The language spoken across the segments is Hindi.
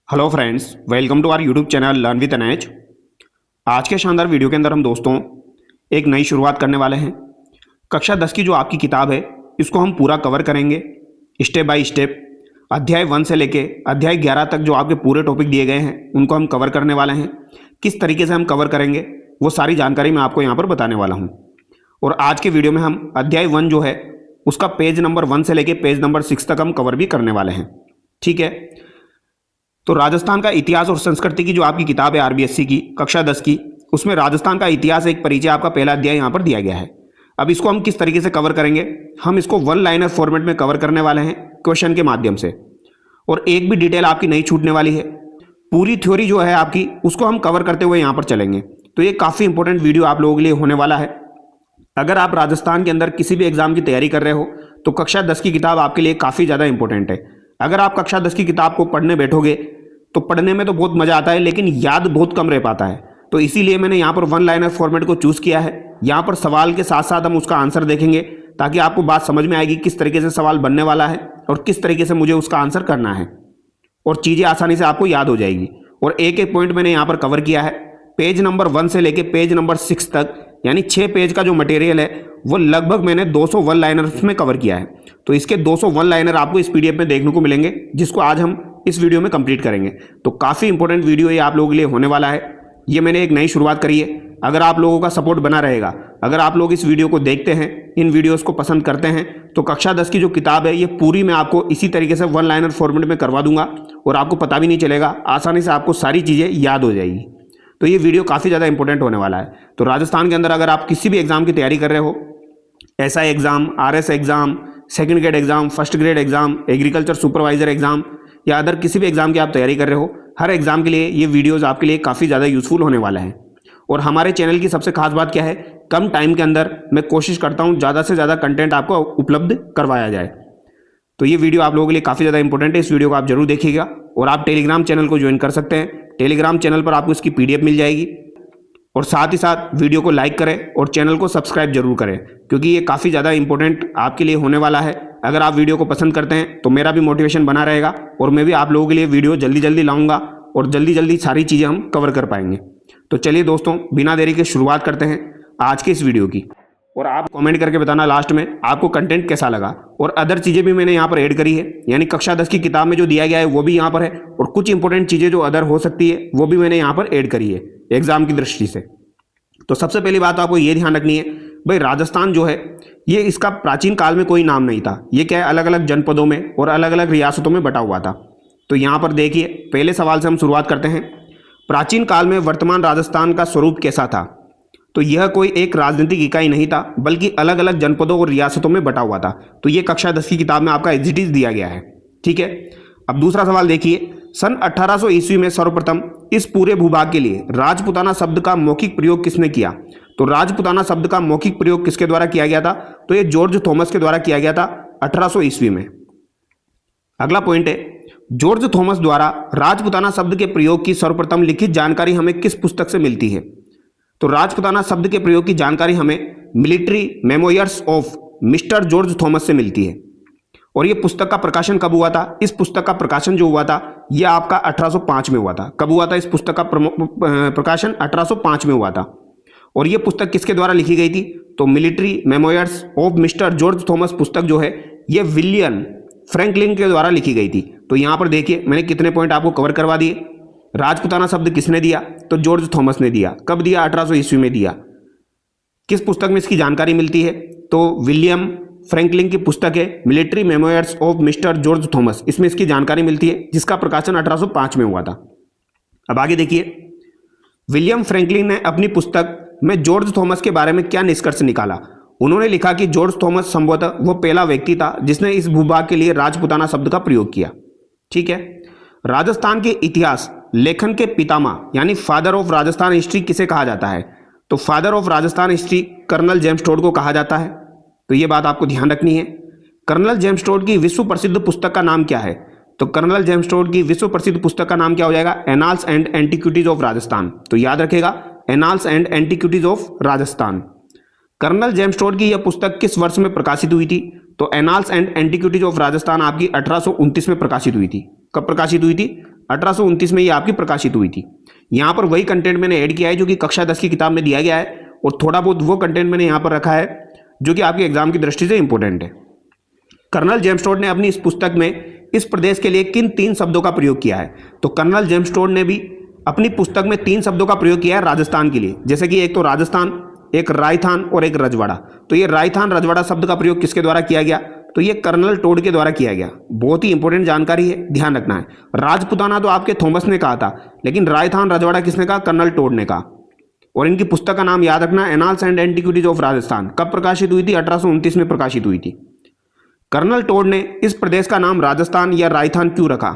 Hello friends, welcome to our YouTube channel learn with NH. आज के शानदार वीडियो के अंदर हम दोस्तों एक नई शुरुआत करने वाले हैं। कक्षा 10 की जो आपकी किताब है इसको हम पूरा कवर करेंगे स्टेप बाय स्टेप। अध्याय 1 से लेके अध्याय 11 तक जो आपके पूरे टॉपिक दिए गए हैं उनको हम कवर करने वाले हैं। किस तरीके से हम कवर करेंगे वो सारी जानकारी मैं आपको यहाँ पर बताने वाला हूँ। और आज के वीडियो में हम अध्याय 1 जो है उसका पेज नंबर 1 से लेके पेज नंबर 6 तक हम कवर भी करने वाले हैं। ठीक है, तो राजस्थान का इतिहास और संस्कृति की जो आपकी किताब है आरबीएससी की कक्षा 10 की, उसमें राजस्थान का इतिहास एक परिचय आपका पहला अध्याय यहाँ पर दिया गया है। अब इसको हम किस तरीके से कवर करेंगे, हम इसको वन लाइनर फॉर्मेट में कवर करने वाले हैं क्वेश्चन के माध्यम से, और एक भी डिटेल आपकी नहीं छूटने वाली है। पूरी थ्योरी जो है आपकी उसको हम कवर करते हुए यहाँ पर चलेंगे। तो ये काफ़ी इंपॉर्टेंट वीडियो आप लोगों के लिए होने वाला है। अगर आप राजस्थान के अंदर किसी भी एग्जाम की तैयारी कर रहे हो तो कक्षा 10 की किताब आपके लिए काफ़ी ज़्यादा इंपॉर्टेंट है। अगर आप कक्षा 10 की किताब को पढ़ने बैठोगे तो पढ़ने में तो बहुत मज़ा आता है, लेकिन याद बहुत कम रह पाता है। तो इसीलिए मैंने यहाँ पर वन लाइनर फॉर्मेट को चूज़ किया है। यहाँ पर सवाल के साथ साथ हम उसका आंसर देखेंगे ताकि आपको बात समझ में आएगी किस तरीके से सवाल बनने वाला है और किस तरीके से मुझे उसका आंसर करना है, और चीज़ें आसानी से आपको याद हो जाएगी। और एक एक पॉइंट मैंने यहाँ पर कवर किया है। पेज नंबर 1 से लेके पेज नंबर 6 तक, यानी 6 पेज का जो मटेरियल है वो लगभग मैंने 200 वन लाइनर्स में कवर किया है। तो इसके 200 वन लाइनर आपको इस पीडीएफ में देखने को मिलेंगे, जिसको आज हम इस वीडियो में कंप्लीट करेंगे। तो काफ़ी इंपॉर्टेंट वीडियो ये आप लोगों के लिए होने वाला है। ये मैंने एक नई शुरुआत करी है। अगर आप लोगों का सपोर्ट बना रहेगा, अगर आप लोग इस वीडियो को देखते हैं, इन वीडियोस को पसंद करते हैं, तो कक्षा 10 की जो किताब है ये पूरी मैं आपको इसी तरीके से वन लाइनर फॉर्मेट में करवा दूंगा और आपको पता भी नहीं चलेगा, आसानी से आपको सारी चीज़ें याद हो जाएगी। तो ये वीडियो काफ़ी ज़्यादा इंपॉर्टेंट होने वाला है। तो राजस्थान के अंदर अगर आप किसी भी एग्जाम की तैयारी कर रहे हो, SI exam, RS exam, second grade exam, first grade exam, agriculture supervisor exam, या अदर किसी भी एग्जाम की आप तैयारी कर रहे हो, हर एग्जाम के लिए ये वीडियोस आपके लिए काफ़ी ज़्यादा यूजफुल होने वाला है। और हमारे चैनल की सबसे खास बात क्या है, कम टाइम के अंदर मैं कोशिश करता हूँ ज़्यादा से ज़्यादा कंटेंट आपको उपलब्ध करवाया जाए। तो ये वीडियो आप लोगों के लिए काफ़ी ज़्यादा इंपॉर्टेंट है। इस वीडियो को आप जरूर देखिएगा और आप टेलीग्राम चैनल को ज्वाइन कर सकते हैं। टेलीग्राम चैनल पर आपको इसकी पीडीएफ मिल जाएगी। और साथ ही साथ वीडियो को लाइक करें और चैनल को सब्सक्राइब जरूर करें, क्योंकि ये काफ़ी ज़्यादा इंपॉर्टेंट आपके लिए होने वाला है। अगर आप वीडियो को पसंद करते हैं तो मेरा भी मोटिवेशन बना रहेगा और मैं भी आप लोगों के लिए वीडियो जल्दी जल्दी लाऊंगा और जल्दी जल्दी सारी चीज़ें हम कवर कर पाएंगे। तो चलिए दोस्तों, बिना देरी के शुरुआत करते हैं आज की इस वीडियो की। और आप कमेंट करके बताना लास्ट में आपको कंटेंट कैसा लगा। और अदर चीज़ें भी मैंने यहाँ पर ऐड करी है, यानी कक्षा 10 की किताब में जो दिया गया है वो भी यहाँ पर है, और कुछ इंपॉर्टेंट चीज़ें जो अदर हो सकती है वो भी मैंने यहाँ पर ऐड करी है एग्जाम की दृष्टि से। तो सबसे पहली बात आपको ये ध्यान रखनी है, भाई राजस्थान जो है ये इसका प्राचीन काल में कोई नाम नहीं था। ये क्या है, अलग अलग जनपदों में और अलग अलग रियासतों में बटा हुआ था। तो यहाँ पर देखिए, पहले सवाल से हम शुरुआत करते हैं। प्राचीन काल में वर्तमान राजस्थान का स्वरूप कैसा था? तो यह कोई एक राजनीतिक इकाई नहीं था, बल्कि अलग अलग जनपदों और रियासतों में बटा हुआ था। तो ये कक्षा 10 की किताब में आपका एज इट इज दिया गया है। ठीक है, अब दूसरा सवाल देखिए, सन 1800 ईस्वी में सर्वप्रथम इस पूरे भूभाग के लिए राजपुताना शब्द का मौखिक प्रयोग किसने किया? तो राजपुताना शब्द का मौखिक प्रयोग किसके द्वारा किया गया था? तो ये जॉर्ज थॉमस के द्वारा किया गया था 1800 ईस्वी में। अगला पॉइंट है, जॉर्ज थॉमस द्वारा राजपुताना शब्द के प्रयोग की सर्वप्रथम लिखित जानकारी हमें किस पुस्तक से मिलती है? तो राजपुताना शब्द के प्रयोग की जानकारी हमें military memoirs of mister George Thomas से मिलती है। और ये पुस्तक का प्रकाशन कब हुआ था? इस पुस्तक का प्रकाशन जो हुआ था ये आपका 1805 में हुआ था। कब हुआ था इस पुस्तक का प्रकाशन? 1805 में हुआ था। और ये पुस्तक किसके द्वारा लिखी गई थी? तो military memoirs of mister George Thomas पुस्तक जो है ये विलियम फ्रैंकलिन के द्वारा लिखी गई थी। तो यहाँ पर देखिए मैंने कितने पॉइंट आपको कवर करवा दिए। राजपुताना शब्द किसने दिया? तो जॉर्ज थॉमस ने दिया। कब दिया? 1800 ईस्वी में दिया। किस पुस्तक में इसकी जानकारी मिलती है? तो विलियम फ्रैंकलिन की पुस्तक है military memoirs of mister George Thomas, इसमें इसकी जानकारी मिलती है, जिसका प्रकाशन 1805 में हुआ था। अब आगे देखिए, विलियम फ्रैंकलिन ने अपनी पुस्तक में जॉर्ज थॉमस के बारे में क्या निष्कर्ष निकाला? उन्होंने लिखा कि जॉर्ज थॉमस संभवतः वो पहला व्यक्ति था जिसने इस भूभाग के लिए राजपुताना शब्द का प्रयोग किया। ठीक है, राजस्थान के इतिहास लेखन के पितामह यानी फादर ऑफ राजस्थान हिस्ट्री किसे कहा जाता है? तो father of Rajasthan history colonel James Tod को कहा जाता है। तो ये बात आपको ध्यान रखनी है। कर्नल जेम्स टोड की विश्व प्रसिद्ध पुस्तक का नाम क्या है? तो कर्नल जेम्स टोड की विश्व प्रसिद्ध पुस्तक का नाम क्या हो जाएगा? Annals and antiquities of Rajasthan. तो याद रखेगा, annals and antiquities of Rajasthan. Colonel James Tod की यह पुस्तक किस वर्ष में प्रकाशित हुई थी? तो annals and antiquities of Rajasthan आपकी 1829 में प्रकाशित हुई थी। कब प्रकाशित हुई थी? 1829 में ये आपकी प्रकाशित हुई थी। यहाँ पर वही कंटेंट मैंने ऐड किया है जो कि कक्षा 10 की किताब में दिया गया है, और थोड़ा बहुत वो कंटेंट मैंने यहाँ पर रखा है जो कि आपके एग्जाम की दृष्टि से इंपॉर्टेंट है। कर्नल जेम्स टोड ने अपनी इस पुस्तक में इस प्रदेश के लिए किन 3 शब्दों का प्रयोग किया है? तो कर्नल जेम्स टोड ने भी अपनी पुस्तक में 3 शब्दों का प्रयोग किया है राजस्थान के लिए, जैसे कि एक तो राजस्थान, एक रायथान और एक रजवाड़ा। तो ये रायथान रजवाड़ा शब्द का प्रयोग किसके द्वारा किया गया? तो ये कर्नल टोड के द्वारा किया गया। बहुत ही इंपॉर्टेंट जानकारी है, ध्यान रखना है। राजपुताना तो आपके थॉमस ने कहा था, लेकिन रायथान रजवाड़ा किसने कहा? कर्नल टोड ने कहा। और इनकी पुस्तक का नाम याद रखना, annals and antiquities of Rajasthan. कब प्रकाशित हुई थी? 1829 में प्रकाशित हुई थी। कर्नल टोड ने इस प्रदेश का नाम राजस्थान या रायथान क्यों रखा?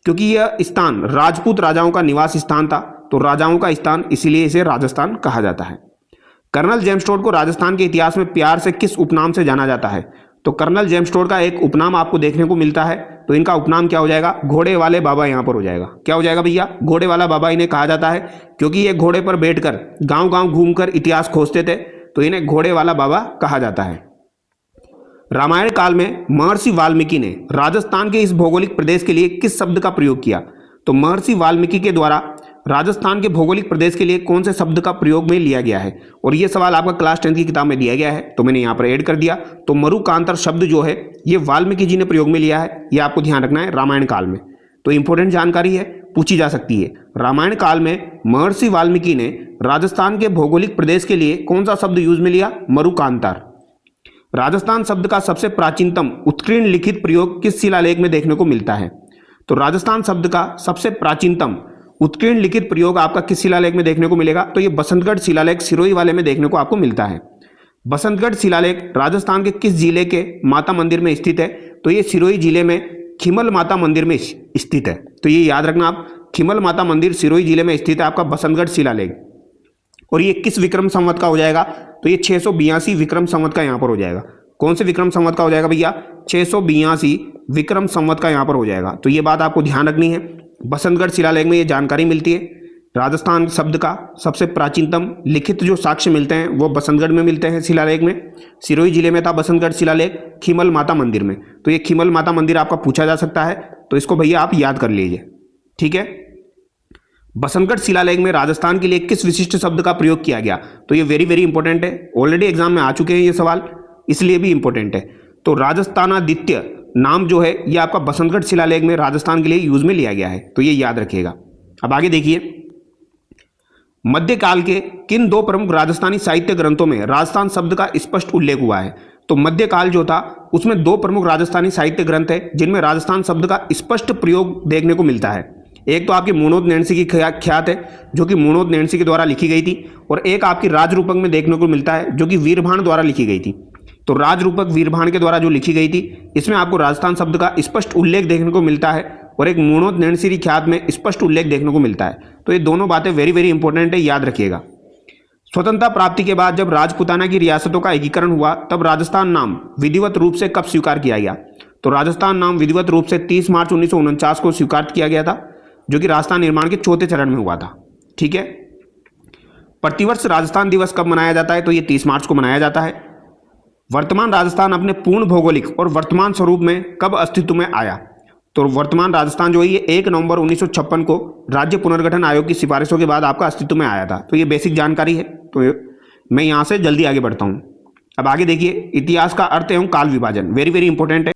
क्योंकि यह स्थान राजपूत राजाओं का निवास स्थान था, तो राजाओं का स्थान, इसीलिए इसे राजस्थान कहा जाता है। कर्नल जेम्स टोड को राजस्थान के इतिहास में प्यार से किस उपनाम से जाना जाता है? तो कर्नल जेम्स टोड का एक उपनाम आपको देखने को मिलता है, तो इनका उपनाम क्या हो जाएगा? घोड़े वाले बाबा यहाँ पर हो जाएगा। क्या हो जाएगा भैया? घोड़े वाला बाबा इन्हें कहा जाता है, क्योंकि ये घोड़े पर बैठकर गांव गांव घूमकर इतिहास खोजते थे, तो इन्हें घोड़े वाला बाबा कहा जाता है। रामायण काल में महर्षि वाल्मीकि ने राजस्थान के इस भौगोलिक प्रदेश के लिए किस शब्द का प्रयोग किया? तो महर्षि वाल्मीकि के द्वारा राजस्थान के भौगोलिक प्रदेश के लिए कौन से शब्द का प्रयोग में लिया गया है? और यह सवाल आपका क्लास 10 की किताब में दिया गया है, तो मैंने यहाँ पर ऐड कर दिया। तो मरुकांतर शब्द जो है ये वाल्मीकि जी ने प्रयोग में लिया है, यह आपको ध्यान रखना है रामायण काल में। तो इंपॉर्टेंट जानकारी है, पूछी जा सकती है। रामायण काल में महर्षि वाल्मीकि ने राजस्थान के भौगोलिक प्रदेश के लिए कौन सा शब्द यूज में लिया? मरुकांतर। राजस्थान शब्द का सबसे प्राचीनतम उत्कीर्ण लिखित प्रयोग किस शिलालेख में देखने को मिलता है? तो राजस्थान शब्द का सबसे प्राचीनतम उत्कीर्ण लिखित प्रयोग आपका किस शिलालेख में देखने को मिलेगा? तो ये बसंतगढ़ शिलालेख सिरोही वाले में देखने को आपको मिलता है। बसंतगढ़ शिलालेख राजस्थान के किस जिले के माता मंदिर में स्थित है? तो ये सिरोही जिले में खिमल माता मंदिर में स्थित है। तो ये याद रखना आप, खिमल माता मंदिर सिरोही जिले में स्थित है आपका बसंतगढ़ शिलालेख। और ये किस विक्रम संवत का हो जाएगा? तो ये 682 विक्रम संवत का यहाँ पर हो जाएगा। कौन से विक्रम संवत का हो जाएगा भैया? 682 विक्रम संवत का यहाँ पर हो जाएगा। तो ये बात आपको ध्यान रखनी है। बसंतगढ़ शिलालेख में ये जानकारी मिलती है। राजस्थान शब्द का सबसे प्राचीनतम लिखित जो साक्ष्य मिलते हैं वो बसंतगढ़ में मिलते हैं शिलालेख में। सिरोही जिले में था बसंतगढ़ शिलालेख खिमल माता मंदिर में। तो ये खिमल माता मंदिर आपका पूछा जा सकता है, तो इसको भैया आप याद कर लीजिए, ठीक है। बसंतगढ़ शिलालेख में राजस्थान के लिए किस विशिष्ट शब्द का प्रयोग किया गया? तो ये वेरी वेरी इंपॉर्टेंट है, ऑलरेडी एग्जाम में आ चुके हैं ये सवाल, इसलिए भी इंपॉर्टेंट है। तो राजस्थानादित्य नाम जो है ये आपका बसंतगढ़ शिलालेख में राजस्थान के लिए यूज में लिया गया है, तो ये याद रखिएगा। अब आगे देखिए, मध्यकाल के किन 2 प्रमुख राजस्थानी साहित्य ग्रंथों में राजस्थान शब्द का स्पष्ट उल्लेख हुआ है? तो मध्यकाल जो था उसमें 2 प्रमुख राजस्थानी साहित्य ग्रंथ है जिनमें राजस्थान शब्द का स्पष्ट प्रयोग देखने को मिलता है। एक तो आपकी मूणोद नैणसी की ख्यात है जो कि मूणोद नैणसी के द्वारा लिखी गई थी, और एक आपकी राजरूपक में देखने को मिलता है जो कि वीरभाण द्वारा लिखी गई थी। तो राजरूपक वीरभाण के द्वारा जो लिखी गई थी इसमें आपको राजस्थान शब्द का स्पष्ट उल्लेख देखने को मिलता है, और एक मूणोद नैणसी ख्यात में स्पष्ट उल्लेख देखने को मिलता है। तो ये दोनों बातें वेरी वेरी इंपॉर्टेंट है, याद रखिएगा। स्वतंत्रता प्राप्ति के बाद जब राजपुताना की रियासतों का एकीकरण हुआ तब राजस्थान नाम विधिवत रूप से कब स्वीकार किया गया? तो राजस्थान नाम विधिवत रूप से 30 मार्च 1949 को स्वीकार किया गया था, जो कि राजस्थान निर्माण के 4थे चरण में हुआ था, ठीक है। प्रतिवर्ष राजस्थान दिवस कब मनाया जाता है? तो ये 30 मार्च को मनाया जाता है। वर्तमान राजस्थान अपने पूर्ण भौगोलिक और वर्तमान स्वरूप में कब अस्तित्व में आया? तो वर्तमान राजस्थान जो है ये 1 नवंबर 1956 को राज्य पुनर्गठन आयोग की सिफारिशों के बाद आपका अस्तित्व में आया था। तो ये बेसिक जानकारी है, तो मैं यहाँ से जल्दी आगे बढ़ता हूँ। अब आगे देखिए, इतिहास का अर्थ एवं काल विभाजन, वेरी वेरी इंपॉर्टेंट है।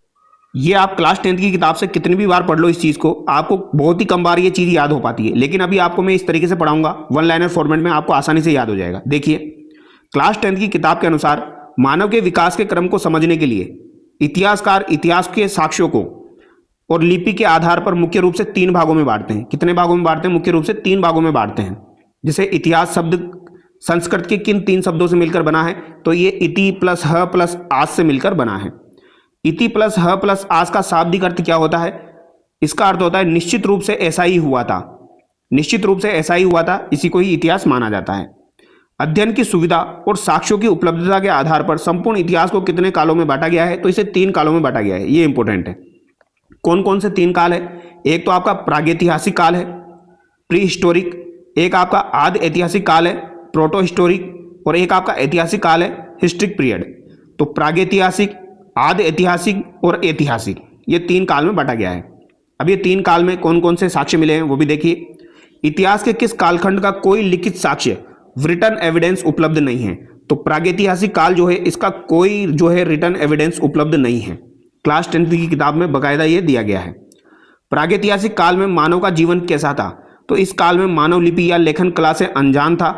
ये आप क्लास 10th की किताब से कितनी भी बार पढ़ लो इस चीज़ को, आपको बहुत ही कम बार ये चीज़ याद हो पाती है, लेकिन अभी आपको मैं इस तरीके से पढ़ाऊंगा, 1 लाइनर फॉर्मेट में, आपको आसानी से याद हो जाएगा। देखिए, क्लास 10th की किताब के अनुसार मानव के विकास के क्रम को समझने के लिए इतिहासकार इतिहास के साक्ष्यों को और लिपि के आधार पर मुख्य रूप से 3 भागों में बांटते हैं। कितने भागों में बांटते हैं? मुख्य रूप से 3 भागों में बांटते हैं। जैसे इतिहास शब्द संस्कृत के किन 3 शब्दों से मिलकर बना है? तो ये इति प्लस ह प्लस आस से मिलकर बना है। इति प्लस ह प्लस आस का शाब्दिक अर्थ क्या होता है? इसका अर्थ होता है निश्चित रूप से ऐसा ही हुआ था, निश्चित रूप से ऐसा ही हुआ था, इसी को ही इतिहास माना जाता है। अध्ययन की सुविधा और साक्ष्यों की उपलब्धता के आधार पर संपूर्ण इतिहास को कितने कालों में बांटा गया है? तो इसे 3 कालों में बांटा गया है, ये इंपॉर्टेंट है। कौन कौन से 3 काल है? एक तो आपका प्रागैतिहासिक काल है, प्री हिस्टोरिक, एक आपका आदि ऐतिहासिक काल है, प्रोटो हिस्टोरिक, और एक आपका ऐतिहासिक काल है, हिस्ट्रिक पीरियड। तो प्रागैतिहासिक, आदि ऐतिहासिक और ऐतिहासिक, ये 3 काल में बांटा गया है। अब ये 3 काल में कौन कौन से साक्ष्य मिले हैं वो भी देखिए। इतिहास के किस कालखंड का कोई लिखित साक्ष्य रिटन एविडेंस उपलब्ध नहीं है? तो प्रागैतिहासिक काल जो है इसका कोई जो है रिटन एविडेंस उपलब्ध नहीं है। क्लास 10th की किताब में बाकायदा ये दिया गया है। प्रागैतिहासिक काल में मानव का जीवन कैसा था? तो इस काल में मानव लिपि या लेखन कला से अनजान था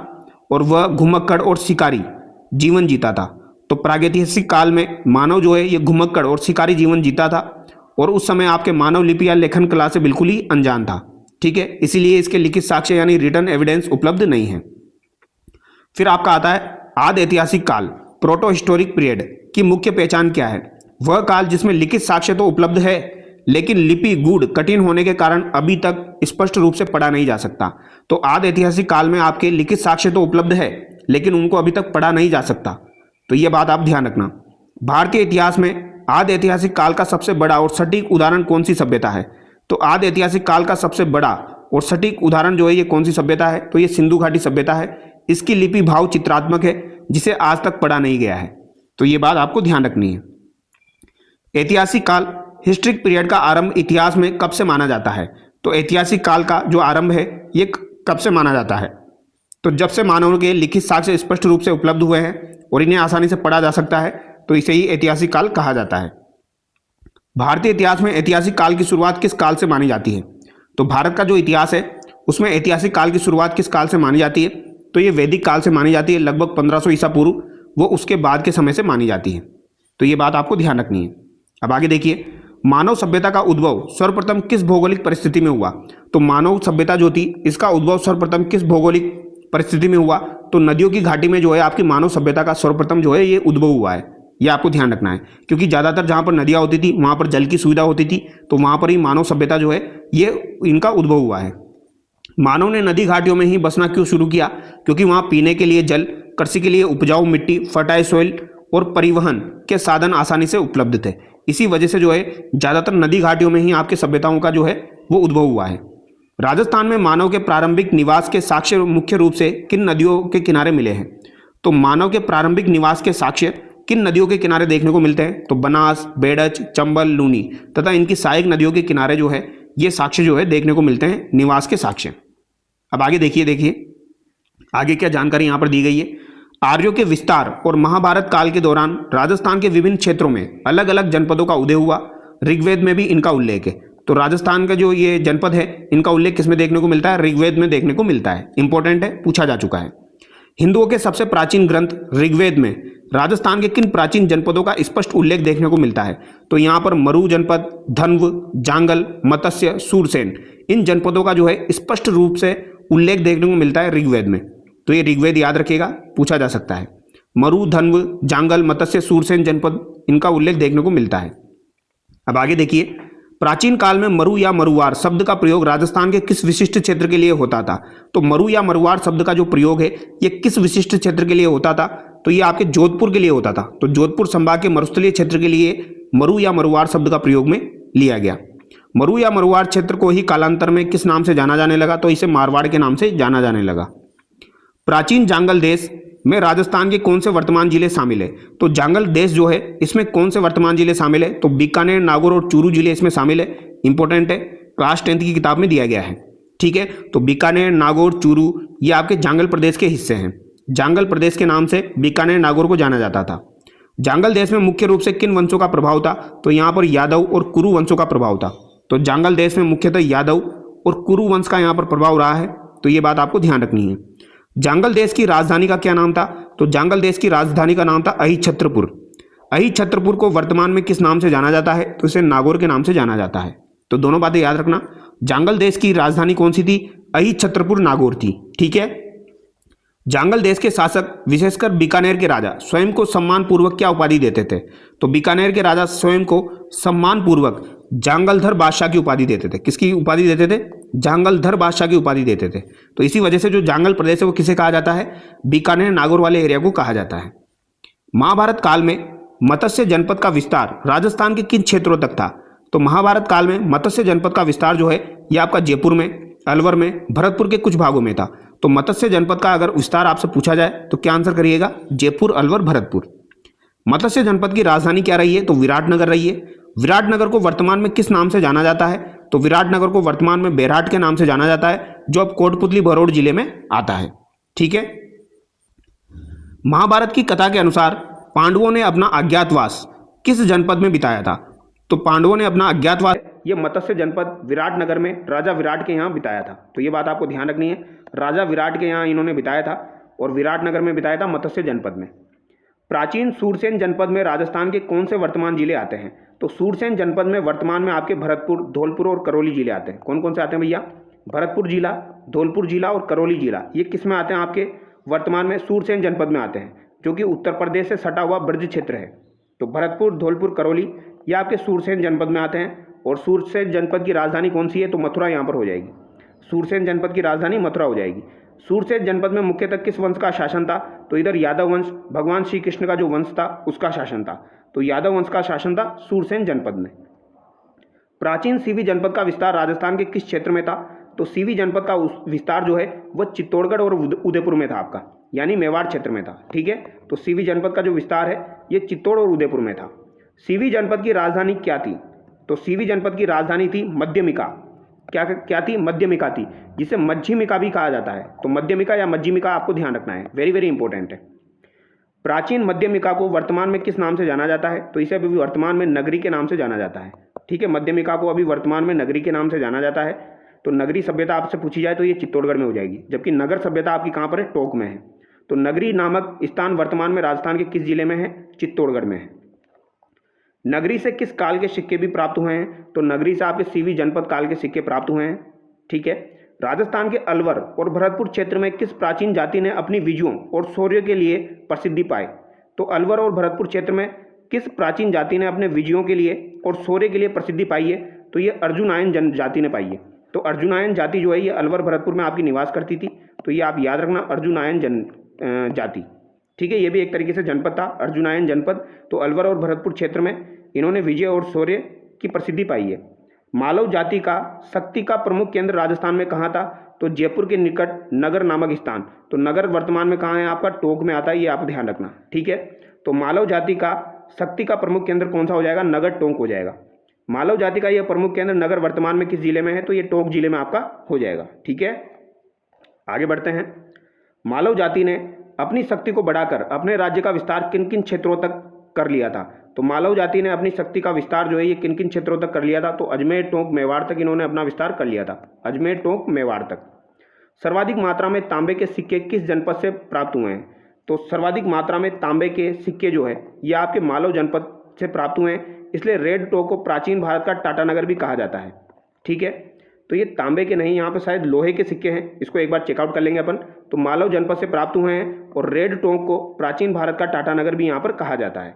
और वह घुमक्कड़ और शिकारी जीवन जीता था। तो प्रागैतिहासिक काल में मानव जो है ये घुमक्कड़ और शिकारी जीवन जीता था और उस समय आपके मानव लिपि या लेखन कला से बिल्कुल ही अनजान था। ठीक है, इसीलिए इसके लिखित साक्ष्य यानी रिटन एविडेंस उपलब्ध नहीं है। फिर आपका आता है आदि ऐतिहासिक काल, प्रोटो हिस्टोरिक पीरियड की मुख्य पहचान क्या है? वह काल जिसमें लिखित साक्ष्य तो उपलब्ध है लेकिन लिपि गूढ़ कठिन होने के कारण अभी तक स्पष्ट रूप से पढ़ा नहीं जा सकता। तो आदि ऐतिहासिक काल में आपके लिखित साक्ष्य तो उपलब्ध है लेकिन उनको अभी तक पढ़ा नहीं जा सकता। तो यह बात आप ध्यान रखना। भारतीय इतिहास में आदि ऐतिहासिक काल का सबसे बड़ा और सटीक उदाहरण कौन सी सभ्यता है? तो आदि ऐतिहासिक काल का सबसे बड़ा और सटीक उदाहरण जो है ये कौन सी सभ्यता है? तो ये सिंधु घाटी सभ्यता है। इसकी लिपि भाव चित्रात्मक है जिसे आज तक पढ़ा नहीं गया है। तो ये बात आपको ध्यान रखनी है। ऐतिहासिक काल हिस्ट्रिक पीरियड का आरंभ इतिहास में कब से माना जाता है? तो ऐतिहासिक काल का जो आरंभ है ये कब से माना जाता है? तो जब से मानव के लिखित साक्ष्य स्पष्ट रूप से उपलब्ध हुए हैं और इन्हें आसानी से पढ़ा जा सकता है तो इसे ही ऐतिहासिक काल कहा जाता है। भारतीय इतिहास में ऐतिहासिक काल की शुरुआत किस काल से मानी जाती है? तो भारत का जो इतिहास है उसमें ऐतिहासिक काल की शुरुआत किस काल से मानी जाती है? तो ये वैदिक काल से मानी जाती है, लगभग 1500 ईसा पूर्व, वो उसके बाद के समय से मानी जाती है। तो ये बात आपको ध्यान रखनी है। अब आगे देखिए, मानव सभ्यता का उद्भव सर्वप्रथम किस भौगोलिक परिस्थिति में हुआ? तो मानव सभ्यता जो थी इसका उद्भव सर्वप्रथम किस भौगोलिक परिस्थिति में हुआ? तो नदियों की घाटी में जो है आपकी मानव सभ्यता का सर्वप्रथम जो है ये उद्भव हुआ है। ये आपको ध्यान रखना है क्योंकि ज़्यादातर जहाँ पर नदियाँ होती थी वहाँ पर जल की सुविधा होती थी, तो वहाँ पर ही मानव सभ्यता जो है ये इनका उद्भव हुआ है। मानव ने नदी घाटियों में ही बसना क्यों शुरू किया? क्योंकि वहाँ पीने के लिए जल, कृषि के लिए उपजाऊ मिट्टी, फर्टाइल सॉइल और परिवहन के साधन आसानी से उपलब्ध थे। इसी वजह से जो है ज़्यादातर नदी घाटियों में ही आपके सभ्यताओं का जो है वो उद्भव हुआ है। राजस्थान में मानव के प्रारंभिक निवास के साक्ष्य मुख्य रूप से किन नदियों के किनारे मिले हैं? तो मानव के प्रारंभिक निवास के साक्ष्य किन नदियों के किनारे देखने को मिलते हैं? तो बनास, बेडच, चंबल, लूनी तथा इनकी सहायक नदियों के किनारे जो है ये साक्ष्य जो है देखने को मिलते हैं, निवास के साक्ष्य। अब आगे देखिए आगे क्या जानकारी यहाँ पर दी गई है। आर्यों के विस्तार और महाभारत काल के दौरान राजस्थान के विभिन्न क्षेत्रों में अलग अलग जनपदों का उदय हुआ। ऋग्वेद में भी इनका उल्लेख है। तो राजस्थान का जो ये जनपद है इनका उल्लेख किसमें देखने को मिलता है? ऋग्वेद में देखने को मिलता है। इंपॉर्टेंट है, पूछा जा चुका है। हिंदुओं के सबसे प्राचीन ग्रंथ ऋग्वेद में राजस्थान के किन प्राचीन जनपदों का स्पष्ट उल्लेख देखने को मिलता है? तो यहाँ पर मरु जनपद, धन्व, जांगल, मत्स्य, सूरसेन, इन जनपदों का जो है स्पष्ट रूप से उल्लेख देखने को मिलता है ऋग्वेद में। तो ये ऋग्वेद याद रखिएगा, पूछा जा सकता है। मरु, धन्व, जांगल, मत्स्य, सूरसेन जनपद इनका उल्लेख देखने को मिलता है। अब आगे देखिए, प्राचीन काल में मरु या मरुवार शब्द का प्रयोग राजस्थान के किस विशिष्ट क्षेत्र के लिए होता था? तो मरु या मरुवार शब्द का जो प्रयोग है ये किस विशिष्ट क्षेत्र के लिए होता था? तो ये आपके जोधपुर के लिए होता था। तो जोधपुर संभाग के मरुस्थलीय क्षेत्र के लिए मरु या मरुवार शब्द का प्रयोग में लिया गया। मरु या मरुवार क्षेत्र को ही कालांतर में किस नाम से जाना जाने लगा? तो इसे मारवाड़ के नाम से जाना जाने लगा। प्राचीन जांगल देश में राजस्थान के कौन से वर्तमान जिले शामिल है? तो जांगल देश जो है इसमें कौन से वर्तमान जिले शामिल है? तो बीकानेर, नागौर और चूरू जिले इसमें शामिल है। इंपॉर्टेंट है, क्लास 10th की किताब में दिया गया है। ठीक है, तो बीकानेर, नागौर, चूरू ये आपके जांगल प्रदेश के हिस्से हैं। जांगल प्रदेश के नाम से बीकानेर, नागौर को जाना जाता था। जांगल देश में मुख्य रूप से किन वंशों का प्रभाव था? तो यहाँ पर यादव और कुरु वंशों का प्रभाव था। तो जांगल देश में मुख्यतः यादव और कुरु वंश का यहाँ पर प्रभाव रहा है। तो ये बात आपको ध्यान रखनी है। जांगल देश की राजधानी का क्या नाम था? तो जांगल देश की राजधानी का नाम था अहिछत्रपुर। अहिछत्रपुर को वर्तमान में किस नाम से जाना जाता है? तो इसे नागौर के नाम से जाना जाता है। तो दोनों बातें याद रखना। जांगल देश की राजधानी कौन सी थी? अहिछत्रपुर, नागौर थी। ठीक है, जांगल देश के शासक विशेषकर बीकानेर के राजा स्वयं को सम्मान पूर्वक क्या उपाधि देते थे? तो बीकानेर के राजा स्वयं को सम्मान पूर्वक जांगलधर बादशाह की उपाधि देते थे। किसकी उपाधि देते थे? जांगलधर बादशाह की उपाधि देते थे। तो इसी वजह से जो जांगल प्रदेश है वो किसे कहा जाता है? बीकानेर, नागौर वाले एरिया को कहा जाता है। महाभारत काल में मत्स्य जनपद का विस्तार राजस्थान के किन क्षेत्रों तक था? तो महाभारत काल में मत्स्य जनपद का विस्तार जो है यह आपका जयपुर में, अलवर में, भरतपुर के कुछ भागों में था। तो मत्स्य जनपद का अगर विस्तार आपसे पूछा जाए तो क्या आंसर करिएगा? जयपुर, अलवर, भरतपुर। मत्स्य जनपद की राजधानी क्या रही है? तो विराटनगर रही है। विराटनगर को वर्तमान में किस नाम से जाना जाता है? तो विराटनगर को वर्तमान में बेरहाट के नाम से जाना जाता है, जो अब कोटपुतली भरौड़ जिले में आता है। ठीक है। महाभारत की कथा के अनुसार पांडवों ने अपना अज्ञातवास किस जनपद में बिताया था? तो पांडवों ने अपना अज्ञातवास ये मत्स्य जनपद विराटनगर में राजा विराट के यहाँ बिताया था। तो ये बात आपको ध्यान रखनी है, राजा विराट के यहाँ इन्होंने बिताया था और विराटनगर में बिताया था, मत्स्य जनपद में। प्राचीन सूरसेन जनपद में राजस्थान के कौन से वर्तमान जिले आते हैं? तो सूरसेन जनपद में वर्तमान में आपके भरतपुर, धौलपुर और करौली जिले आते हैं। कौन कौन से आते हैं भैया? भरतपुर जिला, धौलपुर जिला और करौली जिला। ये किस में आते हैं? आपके वर्तमान में सूरसेन जनपद में आते हैं, जो कि उत्तर प्रदेश से सटा हुआ ब्रज क्षेत्र है। तो भरतपुर, धौलपुर, करौली ये आपके सूरसेन जनपद में आते हैं। और सूरसेन जनपद की राजधानी कौन सी है? तो मथुरा यहाँ पर हो जाएगी। सूरसेन जनपद की राजधानी मथुरा हो जाएगी। सूरसेन जनपद में मुख्यतः किस वंश का शासन था? तो इधर यादव वंश, भगवान श्री कृष्ण का जो वंश था उसका शासन था। तो यादव वंश का शासन था सूरसेन जनपद में। प्राचीन सीवी जनपद का विस्तार राजस्थान के किस क्षेत्र में था? तो सीवी जनपद का विस्तार जो है वह चित्तौड़गढ़ और उदयपुर में था आपका, यानी मेवाड़ क्षेत्र में था। ठीक है। तो सीवी जनपद का जो विस्तार है ये चित्तौड़ और उदयपुर में था। सीवी जनपद की राजधानी क्या थी? तो सीवी जनपद की राजधानी थी मध्यमिका। क्या थी? मध्यमिका थी, जिसे मध्यमिका भी कहा जाता है। तो मध्यमिका या मध्यमिका आपको ध्यान रखना है, वेरी वेरी इंपॉर्टेंट है। प्राचीन मध्यमिका को वर्तमान में किस नाम से जाना जाता है? तो इसे अभी वर्तमान में नगरी के नाम से जाना जाता है। ठीक है। मध्यमिका को अभी वर्तमान में नगरी के नाम से जाना जाता है। तो नगरी सभ्यता आपसे पूछी जाए तो ये चित्तौड़गढ़ में हो जाएगी, जबकि नगर सभ्यता आपकी कहाँ पर है? टोंक में है। तो नगरी नामक स्थान वर्तमान में राजस्थान के किस जिले में है? चित्तौड़गढ़ में है। नगरी से किस काल के सिक्के भी प्राप्त हुए हैं? तो नगरी से आपके सीवी जनपद काल के सिक्के प्राप्त हुए हैं। ठीक है। राजस्थान के अलवर और भरतपुर क्षेत्र में किस प्राचीन जाति ने अपनी विजयों और शौर्य के लिए प्रसिद्धि पाई? तो अलवर और भरतपुर क्षेत्र में किस प्राचीन जाति ने अपने विजयों के लिए और शौर्य के लिए प्रसिद्धि पाई है? तो ये अर्जुनायन जनजाति ने पाई है। तो अर्जुनायन जाति जो है ये अलवर भरतपुर में आपकी निवास करती थी। तो ये आप याद रखना, अर्जुनायन जाति। ठीक है। ये भी एक तरीके से जनपद था, अर्जुनायन जनपद। तो अलवर और भरतपुर क्षेत्र में इन्होंने विजय और शौर्य की प्रसिद्धि पाई है। मालव जाति का शक्ति का प्रमुख केंद्र राजस्थान में कहाँ था? तो जयपुर के निकट नगर नामक स्थान। तो नगर वर्तमान में कहाँ है आपका? टोंक में आता है, ये आप ध्यान रखना। ठीक है। तो मालव जाति का शक्ति का प्रमुख केंद्र कौन सा हो जाएगा? नगर टोंक हो जाएगा। मालव जाति का यह प्रमुख केंद्र नगर वर्तमान में किस जिले में है? तो ये टोंक जिले में आपका हो जाएगा। ठीक है। आगे बढ़ते हैं। मालव जाति ने अपनी शक्ति को बढ़ाकर अपने राज्य का विस्तार किन किन क्षेत्रों तक कर लिया था? तो मालव जाति ने अपनी शक्ति का विस्तार जो है ये किन किन क्षेत्रों तक कर लिया था? तो अजमेर, टोंक, मेवाड़ तक इन्होंने अपना विस्तार कर लिया था। अजमेर, टोंक, मेवाड़ तक। सर्वाधिक मात्रा में तांबे के सिक्के किस जनपद से प्राप्त हुए हैं? तो सर्वाधिक मात्रा में तांबे के सिक्के जो है ये आपके मालव जनपद से प्राप्त हुए हैं, इसलिए रेड टोंक को प्राचीन भारत का टाटानगर भी कहा जाता है। ठीक है। तो ये तांबे के नहीं, यहाँ पे शायद लोहे के सिक्के हैं, इसको एक बार चेकआउट कर लेंगे अपन। तो मालव जनपद से प्राप्त हुए हैं और रेड टोंक को प्राचीन भारत का टाटानगर भी यहाँ पर कहा जाता है।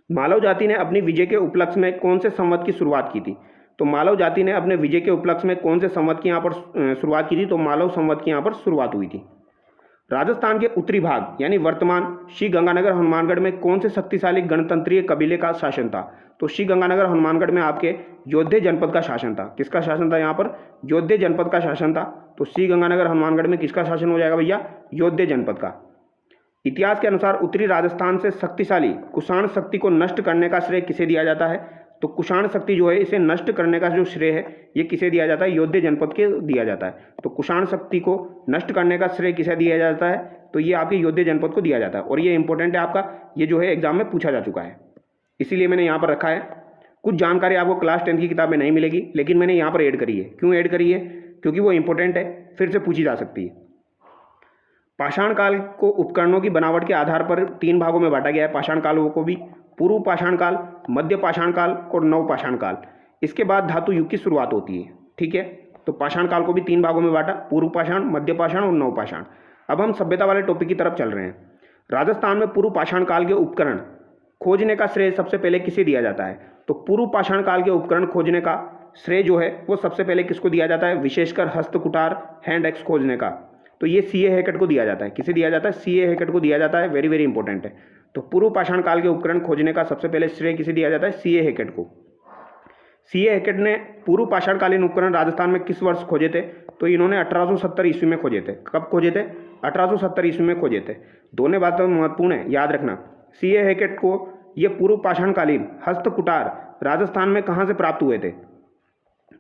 मालव जाति ने अपनी विजय के उपलक्ष्य में कौन से संवत की शुरुआत की थी? तो मालव जाति ने अपने विजय के उपलक्ष्य में कौन से संवत की यहाँ पर शुरुआत की थी? तो मालव संवत की यहाँ पर शुरुआत हुई थी। राजस्थान के उत्तरी भाग यानी वर्तमान श्री गंगानगर हनुमानगढ़ में कौन से शक्तिशाली गणतंत्रीय कबीले का शासन था? तो श्री गंगानगर हनुमानगढ़ में आपके योद्धे जनपद का शासन था। किसका शासन था? यहाँ पर योद्धे जनपद का शासन था। तो श्री गंगानगर हनुमानगढ़ में किसका शासन हो जाएगा भैया? योद्धे जनपद का। इतिहास के अनुसार उत्तरी राजस्थान से शक्तिशाली कुषाण शक्ति को नष्ट करने का श्रेय किसे दिया जाता है? तो कुषाण शक्ति जो है इसे नष्ट करने का जो श्रेय है ये किसे दिया जाता है? योद्धे जनपद के दिया जाता है। तो कुषाण शक्ति को नष्ट करने का श्रेय किसे दिया जाता है? तो ये आपके योद्धे जनपद को दिया जाता है। और ये इंपॉर्टेंट है आपका, ये जो है एग्जाम में पूछा जा चुका है, इसीलिए मैंने यहाँ पर रखा है। कुछ जानकारी आपको क्लास 10 की किताब में नहीं मिलेगी, लेकिन मैंने यहाँ पर ऐड करी है। क्यों ऐड करी है? क्योंकि वो इंपॉर्टेंट है, फिर से पूछी जा सकती है। पाषाण काल को उपकरणों की बनावट के आधार पर 3 भागों में बांटा गया है। पाषाण काल को भी पूर्व पाषाण काल, मध्य पाषाण काल और नव पाषाण काल। इसके बाद धातु युग की शुरुआत होती है। ठीक है। तो पाषाण काल को भी 3 भागों में बांटा, पूर्व पाषाण, मध्य पाषाण और नव पाषाण। अब हम सभ्यता वाले टॉपिक की तरफ चल रहे हैं। राजस्थान में पूर्व पाषाण काल के उपकरण खोजने का श्रेय सबसे पहले किसे दिया जाता है? तो पूर्व पाषाण काल के उपकरण खोजने का श्रेय जो है वो सबसे पहले किसको दिया जाता है? विशेषकर हस्तकुटार, हैंड एक्स खोजने का। तो ये सीए हैकेट को दिया जाता है। किसे दिया जाता है? सीए हैकेट को दिया जाता है। वेरी वेरी इंपॉर्टेंट है। तो पूर्व पाषाण काल के उपकरण खोजने का सबसे पहले श्रेय किसे दिया जाता है? सीए हैकेट को। सीए हैकेट ने पूर्व पाषाणकालीन उपकरण राजस्थान में किस वर्ष खोजे थे? तो इन्होंने 1870 ईस्वी में खोजे थे। कब खोजे थे? 1870 ईस्वी में खोजे थे। दोनों बातें महत्वपूर्ण है, याद रखना। सीए हैकेट को ये पूर्व पाषाणकालीन हस्तकुटार राजस्थान में कहाँ से प्राप्त हुए थे?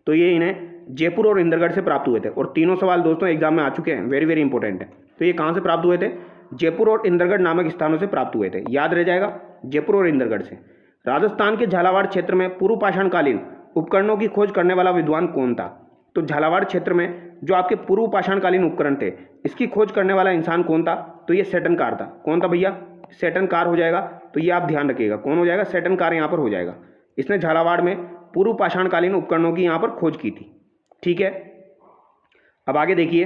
तो ये इन्हें जयपुर और इंद्रगढ़ से प्राप्त हुए थे। और तीनों सवाल दोस्तों एग्जाम में आ चुके हैं, वेरी वेरी इंपॉर्टेंट है। तो ये कहाँ से प्राप्त हुए थे? जयपुर और इंद्रगढ़ नामक स्थानों से प्राप्त हुए थे, याद रह जाएगा, जयपुर और इंद्रगढ़ से। राजस्थान के झालावाड़ क्षेत्र में पूर्व पाषाणकालीन उपकरणों की खोज करने वाला विद्वान कौन था? तो झालावाड़ क्षेत्र में जो आपके पूर्व पाषाणकालीन उपकरण थे, इसकी खोज करने वाला इंसान कौन था? तो ये सेटनकार था। कौन था भैया? सेटनकार हो जाएगा। तो ये आप ध्यान रखिएगा, कौन हो जाएगा? सेटनकार यहाँ पर हो जाएगा। इसने झालावाड़ में पूर्व पाषाणकालीन उपकरणों की यहाँ पर खोज की थी। ठीक है, अब आगे देखिए,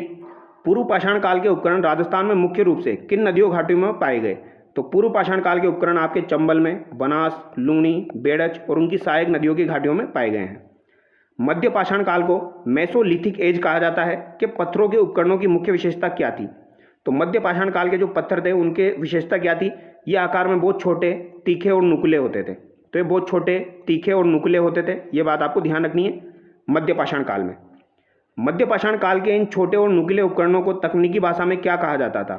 पूर्व पाषाण काल के उपकरण राजस्थान में मुख्य रूप से किन नदियों घाटियों में पाए गए? तो पूर्व पाषाण काल के उपकरण आपके चंबल में, बनास, लूणी, बेड़च और उनकी सहायक नदियों की घाटियों में पाए गए हैं। मध्य पाषाण काल को मेसोलिथिक एज कहा जाता है कि पत्थरों के उपकरणों की मुख्य विशेषता क्या थी? तो मध्य पाषाण काल के जो पत्थर थे उनके विशेषता क्या थी? ये आकार में बहुत छोटे, तीखे और नुकीले होते थे। तो ये बहुत छोटे, तीखे और नुकीले होते थे, ये बात आपको ध्यान रखनी है मध्य पाषाण काल में। मध्य पाषाण काल के इन छोटे और नुकीले उपकरणों को तकनीकी भाषा में क्या कहा जाता था?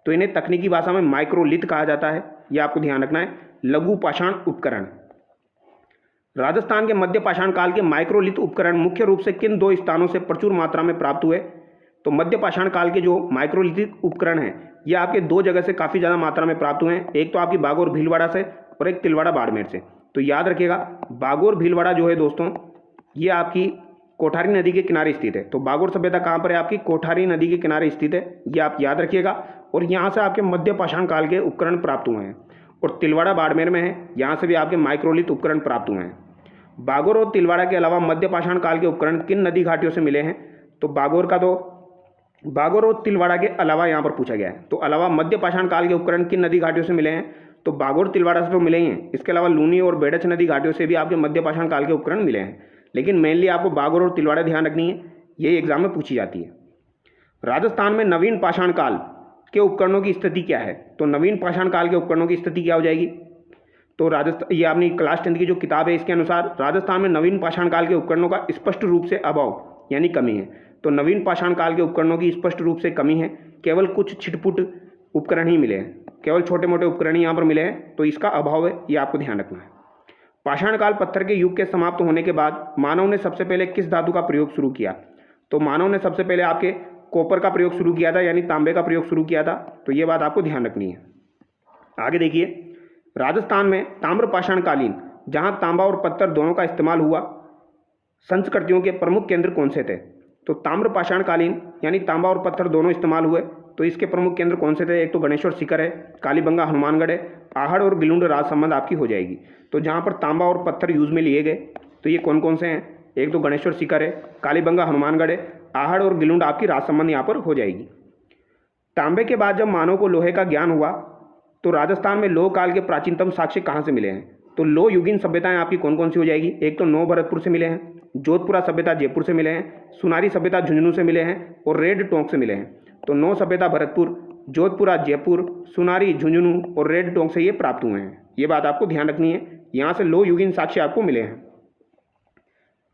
तो इन्हें तकनीकी भाषा में माइक्रोलिथ कहा जाता है, ये आपको ध्यान रखना है, लघु पाषाण उपकरण। राजस्थान के मध्य पाषाण काल के माइक्रोलिथ उपकरण मुख्य रूप से किन दो स्थानों से प्रचुर मात्रा में प्राप्त हुए? तो मध्य पाषाण काल के जो माइक्रोलिथिक उपकरण हैं, ये आपके दो जगह से काफ़ी ज़्यादा मात्रा में प्राप्त हुए हैं। एक तो आपकी बागोर भीलवाड़ा से और एक तिलवाड़ा बाड़मेर से। तो याद रखिएगा, बागोर भीलवाड़ा जो है दोस्तों, ये आपकी कोठारी नदी के किनारे स्थित है। तो बागोर सभ्यता कहाँ पर है? आपकी कोठारी नदी के किनारे स्थित है, ये आप याद रखिएगा। और यहाँ से आपके मध्य पाषाण काल के उपकरण प्राप्त हुए हैं। और तिलवाड़ा बाड़मेर में है, यहाँ से भी आपके माइक्रोलिथ उपकरण प्राप्त हुए हैं। बागोर और तिलवाड़ा के अलावा मध्य पाषाण काल के उपकरण किन नदी घाटियों से मिले हैं? तो बागोर और तिलवाड़ा के अलावा यहाँ पर पूछा गया है। तो अलावा मध्य पाषाण काल के उपकरण किन नदी घाटियों से मिले हैं? तो बागोर तिलवाड़ा से तो मिले ही हैं, इसके अलावा लूनी और बेड़च नदी घाटियों से भी आपके मध्य पाषाण काल के उपकरण मिले हैं। लेकिन मेनली आपको बागोर और तिलवाड़ा ध्यान रखनी है, ये एग्जाम में पूछी जाती है। राजस्थान में नवीन पाषाण काल के उपकरणों की स्थिति क्या है? तो नवीन पाषाण काल के उपकरणों की स्थिति क्या हो जाएगी? तो राजस्थान, ये अपनी क्लास 10 की जो किताब है इसके अनुसार राजस्थान में नवीन पाषाण काल के उपकरणों का स्पष्ट रूप से अभाव यानी कमी है। तो नवीन पाषाण काल के उपकरणों की स्पष्ट रूप से कमी है, केवल कुछ छिटपुट उपकरण ही मिले हैं, केवल छोटे मोटे उपकरण ही यहाँ पर मिले हैं, तो इसका अभाव है, ये आपको ध्यान रखना है। पाषाण काल पत्थर के युग के समाप्त होने के बाद मानव ने सबसे पहले किस धातु का प्रयोग शुरू किया? तो मानव ने सबसे पहले आपके कॉपर का प्रयोग शुरू किया था, यानी तांबे का प्रयोग शुरू किया था। तो ये बात आपको ध्यान रखनी है। आगे देखिए, राजस्थान में ताम्र पाषाणकालीन जहाँ तांबा और पत्थर दोनों का इस्तेमाल हुआ संस्कृतियों के प्रमुख केंद्र कौन से थे? तो ताम्र पाषाणकालीन यानी तांबा और पत्थर दोनों इस्तेमाल हुए, तो इसके प्रमुख केंद्र कौन से थे? एक तो गणेश्वर सीकर है, कालीबंगा हनुमानगढ़ है, आहड़ और गिलुंड राजसमंद आपकी हो जाएगी। तो जहाँ पर तांबा और पत्थर यूज में लिए गए तो ये कौन कौन से हैं? एक तो गणेश्वर सीकर है, कालीबंगा हनुमानगढ़ है, आहड़ और गिलुंड आपकी राजसमंद यहाँ पर हो जाएगी। तांबे के बाद जब मानव को लोहे का ज्ञान हुआ तो राजस्थान में लोह काल के प्राचीनतम साक्ष्य कहाँ से मिले हैं? तो लोह युगीन सभ्यताएं आपकी कौन कौन सी हो जाएगी? एक तो नौ भरतपुर से मिले हैं, जोधपुरा सभ्यता जयपुर से मिले हैं, सुनारी सभ्यता झुंझुनू से मिले हैं और रेड टोंक से मिले हैं। तो नौ सभ्यता भरतपुर, जोधपुरा जयपुर, सुनारी झुंझुनू और रेड टोंक से ये प्राप्त हुए हैं, ये बात आपको ध्यान रखनी है। यहाँ से लोह युगीन साक्ष्य आपको मिले हैं।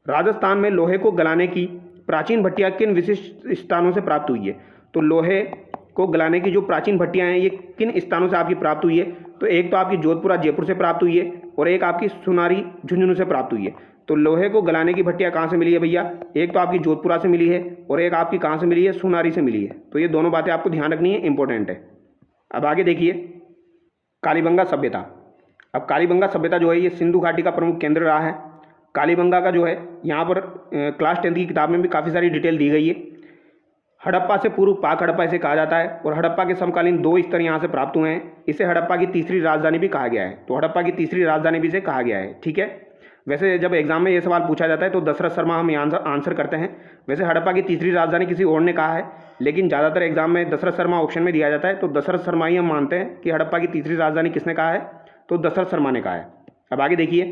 राजस्थान में लोहे को गलाने की प्राचीन भट्टियाँ किन विशिष्ट स्थानों से प्राप्त हुई है? तो लोहे को गलाने की जो प्राचीन भट्टियाँ हैं ये किन स्थानों से आपकी प्राप्त हुई है? तो एक तो आपकी जोधपुरा जयपुर से प्राप्त हुई है और एक आपकी सुनारी झुंझुनू से प्राप्त हुई है। तो लोहे को गलाने की भट्टियाँ कहाँ से मिली है भैया? एक तो आपकी जोधपुरा से मिली है और एक आपकी कहाँ से मिली है? सुनारी से मिली है। तो ये दोनों बातें आपको ध्यान रखनी है, इंपॉर्टेंट है। अब आगे देखिए, कालीबंगा सभ्यता। अब कालीबंगा सभ्यता जो है ये सिंधु घाटी का प्रमुख केंद्र रहा है। कालीबंगा का जो है यहाँ पर क्लास 10 की किताब में भी काफ़ी सारी डिटेल दी गई है। हड़प्पा से पूर्व पाक हड़प्पा इसे कहा जाता है और हड़प्पा के समकालीन दो स्तर यहाँ से प्राप्त हुए हैं। इसे हड़प्पा की तीसरी राजधानी भी कहा गया है। तो हड़प्पा की तीसरी राजधानी भी इसे कहा गया है, ठीक है। वैसे जब एग्जाम में ये सवाल पूछा जाता है तो दशरथ शर्मा हम यहाँ आंसर करते हैं। वैसे हड़प्पा की तीसरी राजधानी किसी और ने कहा है, लेकिन ज़्यादातर एग्जाम में दशरथ शर्मा ऑप्शन में दिया जाता है। तो दशरथ शर्मा ही हम मानते हैं कि हड़प्पा की तीसरी राजधानी किसने कहा है? तो दशरथ शर्मा ने कहा है। अब आगे देखिए,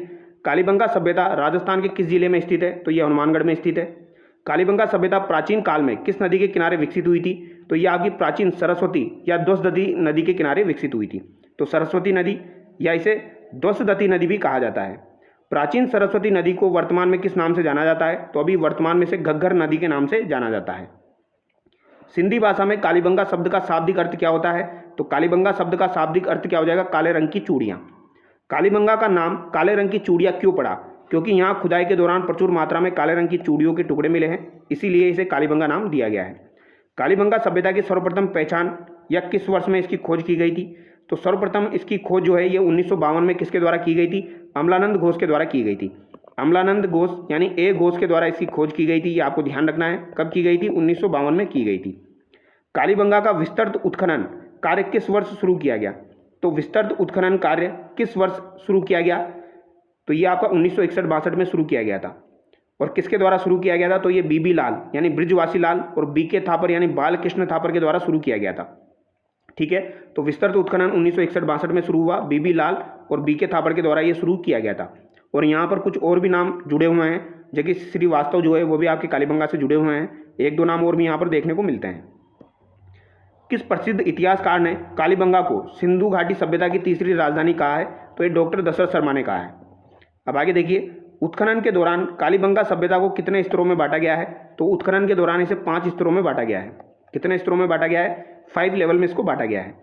कालीबंगा सभ्यता राजस्थान के किस जिले में स्थित है? तो ये हनुमानगढ़ में स्थित है। कालीबंगा सभ्यता प्राचीन काल में किस नदी के किनारे विकसित हुई थी? तो ये आपकी प्राचीन सरस्वती या द्वसदती नदी के किनारे विकसित हुई थी। तो सरस्वती नदी या इसे द्वसदती नदी भी कहा जाता है। प्राचीन सरस्वती नदी को वर्तमान में किस नाम से जाना जाता है? तो अभी वर्तमान में से घग्गर नदी के नाम से जाना जाता है। सिंधी भाषा में कालीबंगा शब्द का शाब्दिक अर्थ क्या होता है? तो कालीबंगा शब्द का शाब्दिक अर्थ क्या हो जाएगा? काले रंग की चूड़ियाँ। कालीबंगा का नाम काले रंग की चूड़ियाँ क्यों पड़ा? क्योंकि यहाँ खुदाई के दौरान प्रचुर मात्रा में काले रंग की चूड़ियों के टुकड़े मिले हैं, इसीलिए इसे कालीबंगा नाम दिया गया है। कालीबंगा सभ्यता की सर्वप्रथम पहचान या किस वर्ष में इसकी खोज की गई थी? तो सर्वप्रथम इसकी खोज जो है ये 1952 में किसके द्वारा की गई थी? अमलानंद घोष के द्वारा की गई थी। अमलानंद घोष यानी ए घोष के द्वारा इसकी खोज की गई थी, ये आपको ध्यान रखना है। कब की गई थी? 1952 में की गई थी। कालीबंगा का विस्तृत उत्खनन कार्य किस वर्ष शुरू किया गया? तो विस्तृत उत्खनन कार्य किस वर्ष शुरू किया गया? तो ये आपका 1961-62 में शुरू किया गया था। और किसके द्वारा शुरू किया गया था? तो ये बीबी लाल यानी ब्रिजवासी लाल और बीके थापर यानी बालकृष्ण थापर के द्वारा शुरू किया गया था। ठीक है, तो विस्तृत उत्खनन 1961-62 में शुरू हुआ, बीबी लाल और बीके थापर के द्वारा ये शुरू किया गया था। और यहाँ पर कुछ और भी नाम जुड़े हुए हैं, जबकि श्रीवास्तव जो है वो भी आपके कालीबंगा से जुड़े हुए हैं। एक दो नाम और भी यहाँ पर देखने को मिलते हैं। किस प्रसिद्ध इतिहासकार ने कालीबंगा को सिंधु घाटी सभ्यता की तीसरी राजधानी कहा है? तो ये डॉक्टर दशरथ शर्मा ने कहा है। अब आगे देखिए, उत्खनन के दौरान कालीबंगा सभ्यता को कितने स्तरों में बांटा गया है? तो उत्खनन के दौरान इसे 5 स्तरों में बांटा गया है। कितने स्तरों में बांटा गया है? 5 लेवल में इसको बांटा गया है।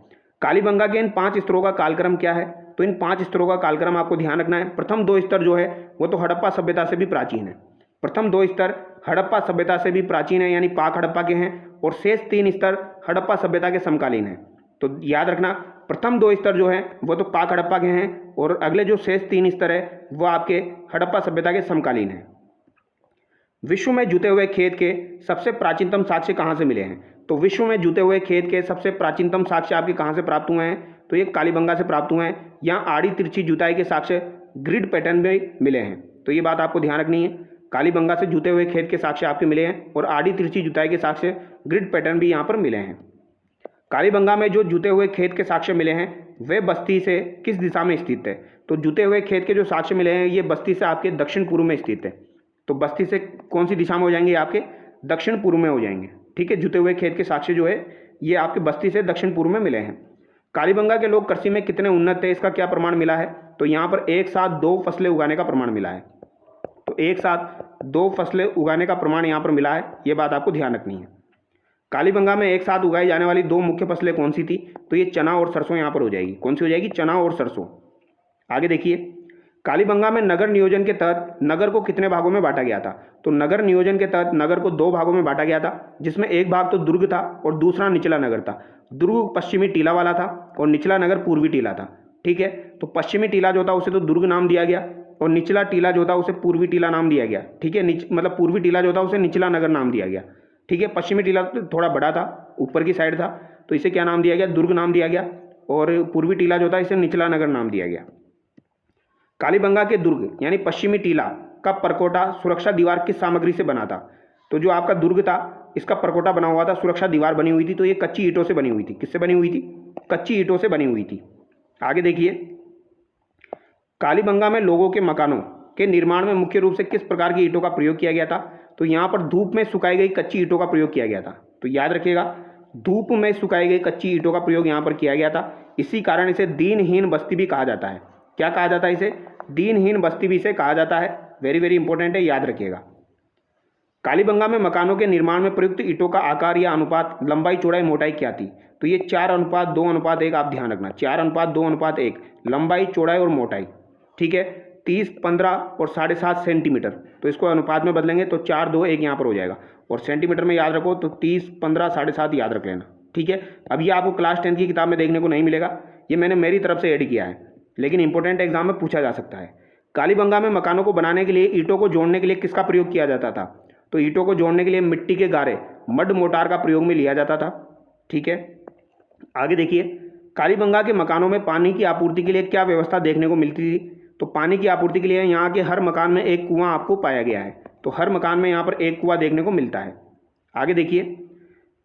कालीबंगा के इन 5 स्तरों का कालक्रम क्या है? तो इन 5 स्तरों का कालक्रम आपको ध्यान रखना है। प्रथम 2 स्तर जो है वो तो हड़प्पा सभ्यता से भी प्राचीन है। प्रथम 2 स्तर हड़प्पा सभ्यता से भी प्राचीन है, यानी पाक हड़प्पा के हैं, और शेष 3 स्तर हड़प्पा सभ्यता के समकालीन हैं। तो याद रखना, प्रथम 2 स्तर जो हैं वो तो पाक हड़प्पा के हैं, और अगले जो शेष 3 स्तर है वो आपके हड़प्पा सभ्यता के समकालीन हैं। विश्व में जुते हुए खेत के सबसे प्राचीनतम साक्ष्य कहाँ से मिले हैं? तो विश्व में जुते हुए खेत के सबसे प्राचीनतम साक्ष्य आपके कहाँ से प्राप्त हुए हैं? तो ये कालीबंगा से प्राप्त हुए हैं। यहाँ आड़ी तिरछी जुताई के साक्ष्य ग्रिड पैटर्न में मिले हैं, तो ये बात आपको ध्यान रखनी है। कालीबंगा से जुते हुए खेत के साक्ष्य आपके मिले हैं, और आड़ी तिरछी जुताई के साक्ष्य ग्रिड पैटर्न भी यहाँ पर मिले हैं। कालीबंगा में जो जुते हुए खेत के साक्ष्य मिले हैं वे बस्ती से किस दिशा में स्थित है? तो जुते हुए खेत के जो साक्ष्य मिले हैं ये बस्ती से आपके दक्षिण पूर्व में स्थित है। तो बस्ती से कौन सी दिशा में हो जाएंगे? आपके दक्षिण पूर्व में हो जाएंगे। ठीक है, जुते हुए खेत के साक्ष्य जो है ये आपके बस्ती से दक्षिण पूर्व में मिले हैं। कालीबंगा के लोग कृषि में कितने उन्नत थे, इसका क्या प्रमाण मिला है? तो यहाँ पर एक साथ 2 फसलें उगाने का प्रमाण मिला है। तो एक साथ 2 फसलें उगाने का प्रमाण यहाँ पर मिला है, ये बात आपको ध्यान रखनी है। कालीबंगा में एक साथ उगाई जाने वाली 2 मुख्य फसलें कौन सी थी? तो ये चना और सरसों यहाँ पर हो जाएगी। कौन सी हो जाएगी? चना और सरसों। आगे देखिए, कालीबंगा में नगर नियोजन के तहत नगर को कितने भागों में बांटा गया था? तो नगर नियोजन के तहत नगर को 2 भागों में बांटा गया था, जिसमें एक भाग तो दुर्ग था और दूसरा निचला नगर था। दुर्ग पश्चिमी टीला वाला था और निचला नगर पूर्वी टीला था। ठीक है, तो पश्चिमी टीला जो था उसे तो दुर्ग नाम दिया गया, और निचला टीला जो था उसे पूर्वी टीला नाम दिया गया। ठीक है, मतलब पूर्वी टीला जो था उसे निचला नगर नाम दिया गया। ठीक है, पश्चिमी टीला थोड़ा बड़ा था, ऊपर की साइड था, तो इसे क्या नाम दिया गया? दुर्ग नाम दिया गया। और पूर्वी टीला जो था इसे निचला नगर नाम दिया गया। कालीबंगा के दुर्ग यानी पश्चिमी टीला का परकोटा सुरक्षा दीवार किस सामग्री से बना था? तो जो आपका दुर्ग था इसका परकोटा बना हुआ था, सुरक्षा दीवार बनी हुई थी, तो ये कच्ची ईंटों से बनी हुई थी। किससे बनी हुई थी? कच्ची ईंटों से बनी हुई थी। आगे देखिए, कालीबंगा में लोगों के मकानों के निर्माण में मुख्य रूप से किस प्रकार की ईंटों का प्रयोग किया गया था? तो यहाँ पर धूप में सुखाई गई कच्ची ईंटों का प्रयोग किया गया था। तो याद रखिएगा, धूप में सुखाई गई कच्ची ईंटों का प्रयोग यहाँ पर किया गया था। इसी कारण इसे दीनहीन बस्ती भी कहा जाता है। क्या कहा जाता है इसे? दीनहीन बस्ती भी इसे कहा जाता है। वेरी वेरी इंपॉर्टेंट है, याद रखिएगा। कालीबंगा में मकानों के निर्माण में प्रयुक्त ईंटों का आकार या अनुपात, लंबाई, चौड़ाई, मोटाई क्या थी? तो ये 4:2:1 आप ध्यान रखना। 4:2:1 लंबाई, चौड़ाई और मोटाई। ठीक है, 30, 15 और 7.5 सेंटीमीटर। तो इसको अनुपात में बदलेंगे तो 4:2:1 यहाँ पर हो जाएगा। और सेंटीमीटर में याद रखो तो 30, 15, 7.5 याद रख लेना। ठीक है, अब ये आपको क्लास 10 की किताब में देखने को नहीं मिलेगा, ये मैंने मेरी तरफ से ऐड किया है, लेकिन इंपॉर्टेंट एग्जाम में पूछा जा सकता है। कालीबंगा में मकानों को बनाने के लिए ईंटों को जोड़ने के लिए किसका प्रयोग किया जाता था? तो ईंटों को जोड़ने के लिए मिट्टी के गारे, मड मोटार का प्रयोग में लिया जाता था। ठीक है, आगे देखिए, कालीबंगा के मकानों में पानी की आपूर्ति के लिए क्या व्यवस्था देखने को मिलती थी? तो पानी की आपूर्ति के लिए यहाँ के हर मकान में एक कुआं आपको पाया गया है। तो हर मकान में यहाँ पर एक कुआं देखने को मिलता है। आगे देखिए,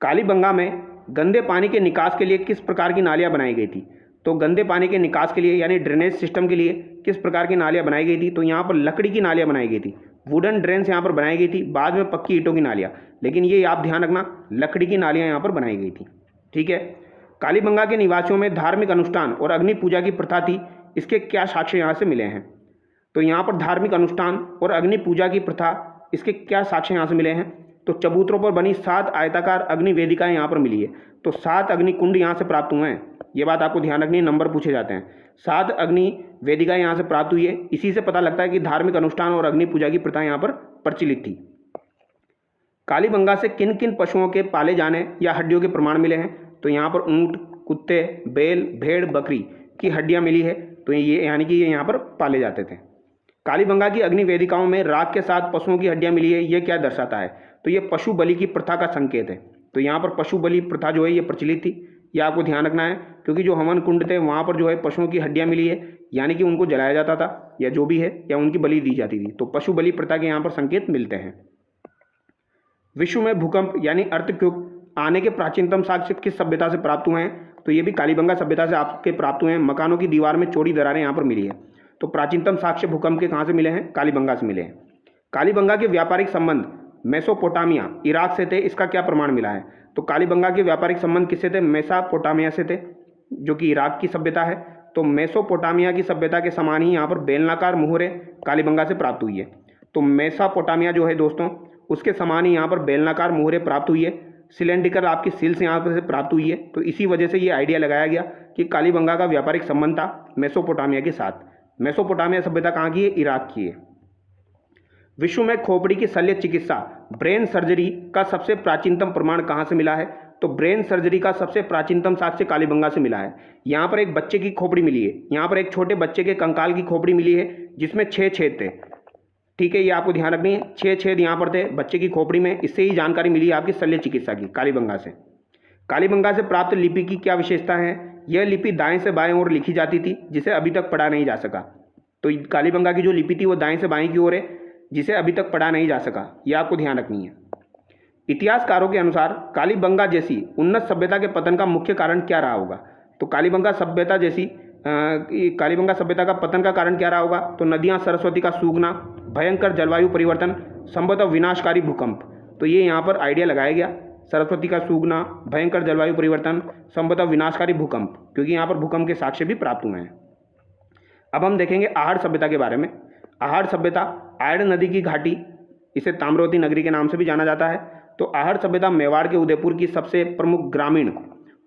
कालीबंगा में गंदे पानी के निकास के लिए किस प्रकार की नालियाँ बनाई गई थी? तो गंदे पानी के निकास के लिए यानी ड्रेनेज सिस्टम के लिए किस प्रकार की नालियाँ बनाई गई थी? तो यहाँ पर लकड़ी की नालियाँ बनाई गई थी। वुडन ड्रेन्स यहाँ पर बनाई गई थी, बाद में पक्की ईंटों की नालियाँ, लेकिन ये आप ध्यान रखना, लकड़ी की नालियाँ यहाँ पर बनाई गई थी। ठीक है, कालीबंगा के निवासियों में धार्मिक अनुष्ठान और अग्नि पूजा की प्रथा थी, इसके क्या साक्ष्य यहाँ से मिले हैं? तो यहाँ पर धार्मिक अनुष्ठान और अग्नि पूजा की प्रथा, इसके क्या साक्ष्य यहाँ से मिले हैं? तो चबूतरों पर बनी 7 आयताकार अग्नि वेदिकाएं यहाँ पर मिली है। तो 7 अग्नि कुंड यहाँ से प्राप्त हुए हैं, ये बात आपको ध्यान रखनी है, नंबर पूछे जाते हैं। 7 अग्नि वेदिकाएं यहाँ से प्राप्त हुई है। इसी से पता लगता है कि धार्मिक अनुष्ठान और अग्नि पूजा की प्रथा यहाँ पर प्रचलित थी। कालीबंगा से किन किन पशुओं के पाले जाने या हड्डियों के प्रमाण मिले हैं? तो यहाँ पर ऊंट, कुत्ते, बैल, भेड़, बकरी की हड्डियां मिली है। तो ये यानी कि ये यहाँ पर पाले जाते थे। कालीबंगा की अग्नि वेदिकाओं में राख के साथ पशुओं की हड्डियां मिली है, ये क्या दर्शाता है? तो ये पशु बलि की प्रथा का संकेत है। तो यहाँ पर पशु बलि प्रथा जो है ये प्रचलित थी, ये आपको ध्यान रखना है, क्योंकि जो हवन कुंड थे वहाँ पर जो है पशुओं की हड्डियां मिली है, यानी कि उनको जलाया जाता था या जो भी है, या उनकी बलि दी जाती थी। तो पशु बलि प्रथा के यहाँ पर संकेत मिलते हैं। विश्व में भूकंप यानी अर्थक्वेक आने के प्राचीनतम साक्ष्य किस सभ्यता से प्राप्त हुए हैं? तो ये भी कालीबंगा सभ्यता से आपके प्राप्त हुए हैं। मकानों की दीवार में चौड़ी दरारें यहाँ पर मिली है। तो प्राचीनतम साक्ष्य भूकंप के कहाँ से मिले हैं? कालीबंगा से मिले हैं। कालीबंगा के व्यापारिक संबंध मेसोपोटामिया, इराक से थे, इसका क्या प्रमाण मिला है? तो कालीबंगा के व्यापारिक संबंध किससे थे? मेसोपोटामिया से थे, जो कि इराक की सभ्यता है। तो मेसोपोटामिया की सभ्यता के समान ही यहाँ पर बेलनाकार मुहरें कालीबंगा से प्राप्त हुई है। तो मेसोपोटामिया जो है दोस्तों, उसके समान ही यहाँ पर बेलनाकार मुहरें प्राप्त हुई है। सिलेंड्रिकल आपकी सील्स यहाँ पर से प्राप्त हुई है। तो इसी वजह से ये आइडिया लगाया गया कि कालीबंगा का व्यापारिक संबंध था मेसोपोटामिया के साथ। मेसोपोटामिया सभ्यता कहाँ की है? इराक की है। विश्व में खोपड़ी की शल्य चिकित्सा ब्रेन सर्जरी का सबसे प्राचीनतम प्रमाण कहाँ से मिला है? तो ब्रेन सर्जरी का सबसे प्राचीनतम साक्ष्य कालीबंगा से मिला है। यहाँ पर एक बच्चे की खोपड़ी मिली है, यहाँ पर एक छोटे बच्चे के कंकाल की खोपड़ी मिली है, जिसमें 6 छेद थे। ठीक है, ये आपको ध्यान रखनी है, 6 छेद यहाँ पर थे बच्चे की खोपड़ी में। इससे ही जानकारी मिली है आपकी शल्य चिकित्सा की कालीबंगा से। कालीबंगा से प्राप्त लिपि की क्या विशेषता है? यह लिपि दाएं से बाएं ओर लिखी जाती थी, जिसे अभी तक पढ़ा नहीं जा सका। तो कालीबंगा की जो लिपि थी वो दाएं से बाएं की ओर है, जिसे अभी तक पढ़ा नहीं जा सका, यह आपको ध्यान रखनी है। इतिहासकारों के अनुसार कालीबंगा जैसी उन्नत सभ्यता के पतन का मुख्य कारण क्या रहा होगा? तो कालीबंगा सभ्यता का पतन का कारण क्या रहा होगा? तो नदियां सरस्वती का सूखना, भयंकर जलवायु परिवर्तन, संभवतः विनाशकारी भूकंप। तो ये यहाँ पर आइडिया लगाया गया, सरस्वती का सूखना, भयंकर जलवायु परिवर्तन, संभवतः विनाशकारी भूकंप, क्योंकि यहाँ पर भूकंप के साक्ष्य भी प्राप्त हुए हैं। अब हम देखेंगे आहड़ सभ्यता के बारे में। आहड़ सभ्यता आयड़ नदी की घाटी, इसे ताम्रवती नगरी के नाम से भी जाना जाता है। तो आहड़ सभ्यता मेवाड़ के उदयपुर की सबसे प्रमुख ग्रामीण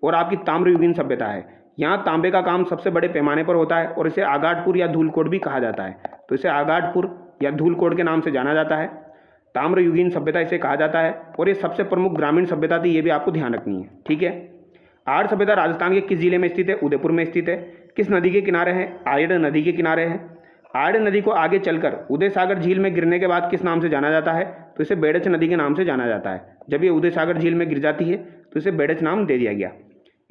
और आपकी ताम्रयुगीन सभ्यता है। यहाँ तांबे का काम सबसे बड़े पैमाने पर होता है और इसे आगाटपुर या धूलकोट भी कहा जाता है। तो इसे आगाटपुर या धूलकोट के नाम से जाना जाता है। ताम्रयुगीन सभ्यता इसे कहा जाता है और ये सबसे प्रमुख ग्रामीण सभ्यता थी, ये भी आपको ध्यान रखनी है। ठीक है, आहड़ सभ्यता राजस्थान के किस जिले में स्थित है? उदयपुर में स्थित है। किस नदी के किनारे है? आयड़ नदी के किनारे है। आयड़ नदी को आगे चलकर उदय सागर झील में गिरने के बाद किस नाम से जाना जाता है? तो इसे बेड़च नदी के नाम से जाना जाता है। जब ये उदय सागर झील में गिर जाती है तो इसे बेड़च नाम दे दिया गया।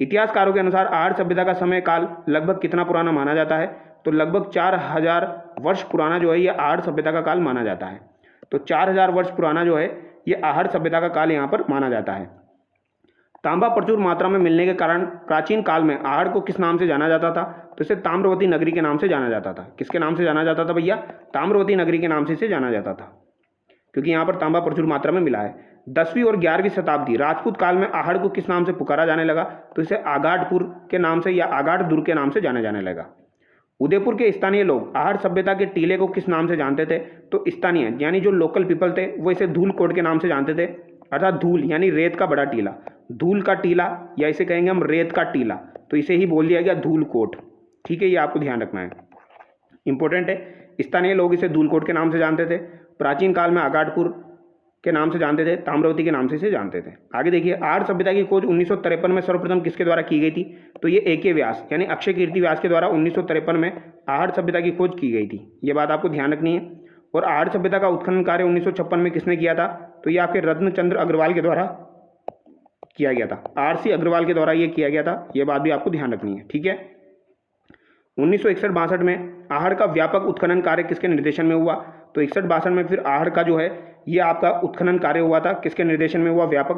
इतिहासकारों के अनुसार आहड़ सभ्यता का समय काल लगभग कितना पुराना माना जाता है? तो लगभग 4000 वर्ष पुराना जो है ये आहड़ सभ्यता का काल माना जाता है। तो 4000 वर्ष पुराना जो है ये आहड़ सभ्यता का काल यहाँ पर माना जाता है। तांबा प्रचुर मात्रा में मिलने के कारण प्राचीन काल में आहड़ को किस नाम से जाना जाता था? तो इसे ताम्रवती नगरी के नाम से जाना जाता था। किसके नाम से जाना जाता था भैया? ताम्रवती नगरी के नाम से इसे जाना जाता था, क्योंकि यहाँ पर तांबा प्रचुर मात्रा में मिला है। 10वीं और 11वीं शताब्दी राजपूत काल में आहड़ को किस नाम से पुकारा जाने लगा? तो इसे आगाटपुर के नाम से या आगाट दुर्ग के नाम से जाना जाने लगा। उदयपुर के स्थानीय लोग आहड़ सभ्यता के टीले को किस नाम से जानते थे? तो स्थानीय यानी जो लोकल पीपल थे वो इसे धूलकोट के नाम से जानते थे, अर्थात धूल यानी रेत का बड़ा टीला, धूल का टीला, या इसे कहेंगे हम रेत का टीला। तो इसे ही बोल दिया गया धूलकोट। ठीक है, ये आपको ध्यान रखना है, इंपॉर्टेंट है। स्थानीय लोग इसे धूलकोट के नाम से जानते थे, प्राचीन काल में आगाटपुर के नाम से जानते थे, ताम्रवती के नाम से इसे जानते थे। आगे देखिए, आहड़ सभ्यता की खोज 1953 में सर्वप्रथम किसके द्वारा की गई थी? तो ये A.K. व्यास यानी अक्षय कीर्ति व्यास के द्वारा 1953 में आहड़ सभ्यता की खोज की गई थी। ये बात आपको ध्यान रखनी है। और आहड़ सभ्यता का उत्खनन कार्य 1956 में किसने किया था? तो ये आपके रत्नचंद्र अग्रवाल के द्वारा किया गया था, R.C. अग्रवाल के द्वारा ये किया गया था। ये बात भी आपको ध्यान रखनी है। ठीक है, 1961-62 में आहड़ का व्यापक उत्खनन कार्य किसके निर्देशन में हुआ? तो 61-62 में फिर आहड़ का जो है ये आपका उत्खनन कार्य हुआ था, किसके निर्देशन में हुआ व्यापक?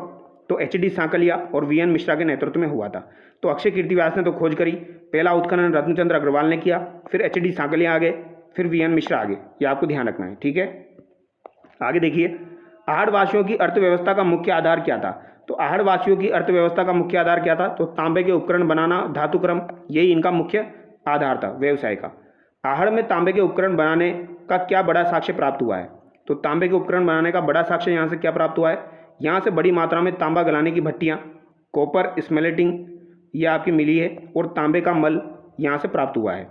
तो H.D. सांकलिया और V.N. मिश्रा के नेतृत्व में हुआ था। तो अक्षय कीर्ति व्यास ने तो खोज करी, पहला उत्खनन रत्नचंद्र अग्रवाल ने किया, फिर H.D. सांकलिया आगे, फिर V.N. मिश्रा आगे। ये आपको ध्यान रखना है। ठीक है, आगे देखिए, आहड़ वासियों की अर्थव्यवस्था का मुख्य आधार क्या था? तो आहड़ वासियों की अर्थव्यवस्था का मुख्य आधार क्या था? तो तांबे के उपकरण बनाना, धातुक्रम, यही इनका मुख्य आधार था व्यवसाय का। आहड़ में तांबे के उपकरण बनाने का क्या बड़ा साक्ष्य प्राप्त हुआ है? तो तांबे के उपकरण बनाने का बड़ा साक्ष्य यहाँ से क्या प्राप्त हुआ है? यहाँ से बड़ी मात्रा में तांबा गलाने की भट्टियाँ, कॉपर स्मेल्टिंग ये आपकी मिली है, और तांबे का मल यहाँ से प्राप्त हुआ है।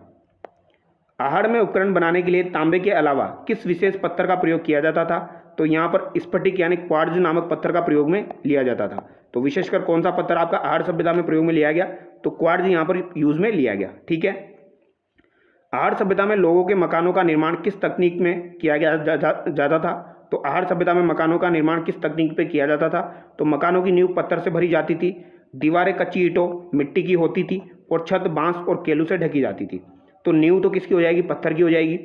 आहड़ में उपकरण बनाने के लिए तांबे के अलावा किस विशेष पत्थर का प्रयोग किया जाता था? तो यहाँ पर स्फटिक यानी क्वार्ट्ज नामक पत्थर का प्रयोग में लिया जाता था। तो विशेषकर कौन सा पत्थर आपका आहड़ सभ्यता में प्रयोग में लिया गया? तो क्वार्ट्ज यहाँ पर यूज में लिया गया। ठीक है। आहड़ सभ्यता में लोगों के मकानों का निर्माण किस तकनीक में किया जाता था? तो आहड़ सभ्यता में मकानों का निर्माण किस तकनीक पे किया जाता था? तो मकानों की नींव पत्थर से भरी जाती थी, दीवारें कच्ची ईंटों मिट्टी की होती थी, और छत बांस और केलू से ढकी जाती थी। तो नींव तो किसकी हो जाएगी? पत्थर की हो जाएगी।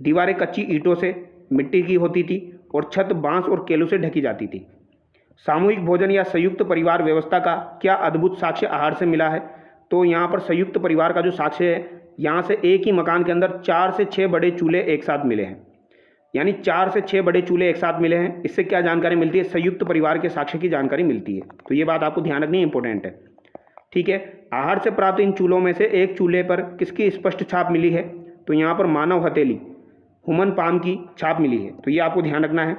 दीवारें कच्ची ईंटों से मिट्टी की होती थी, और छत बांस और केलू से ढकी जाती थी। सामूहिक भोजन या संयुक्त परिवार व्यवस्था का क्या अद्भुत साक्ष्य आहड़ से मिला है? तो यहाँ पर संयुक्त परिवार का जो साक्ष्य है, यहाँ से एक ही मकान के अंदर 4 से 6 बड़े चूल्हे एक साथ मिले हैं, यानी 4 से 6 बड़े चूल्हे एक साथ मिले हैं। इससे क्या जानकारी मिलती है? संयुक्त परिवार के साक्ष्य की जानकारी मिलती है। तो ये बात आपको ध्यान रखनी इंपॉर्टेंट है। ठीक है। आहड़ से प्राप्त इन चूल्हों में से एक चूल्हे पर किसकी स्पष्ट छाप मिली है? तो यहाँ पर मानव हथेली हुमन पाम की छाप मिली है। तो ये आपको ध्यान रखना है,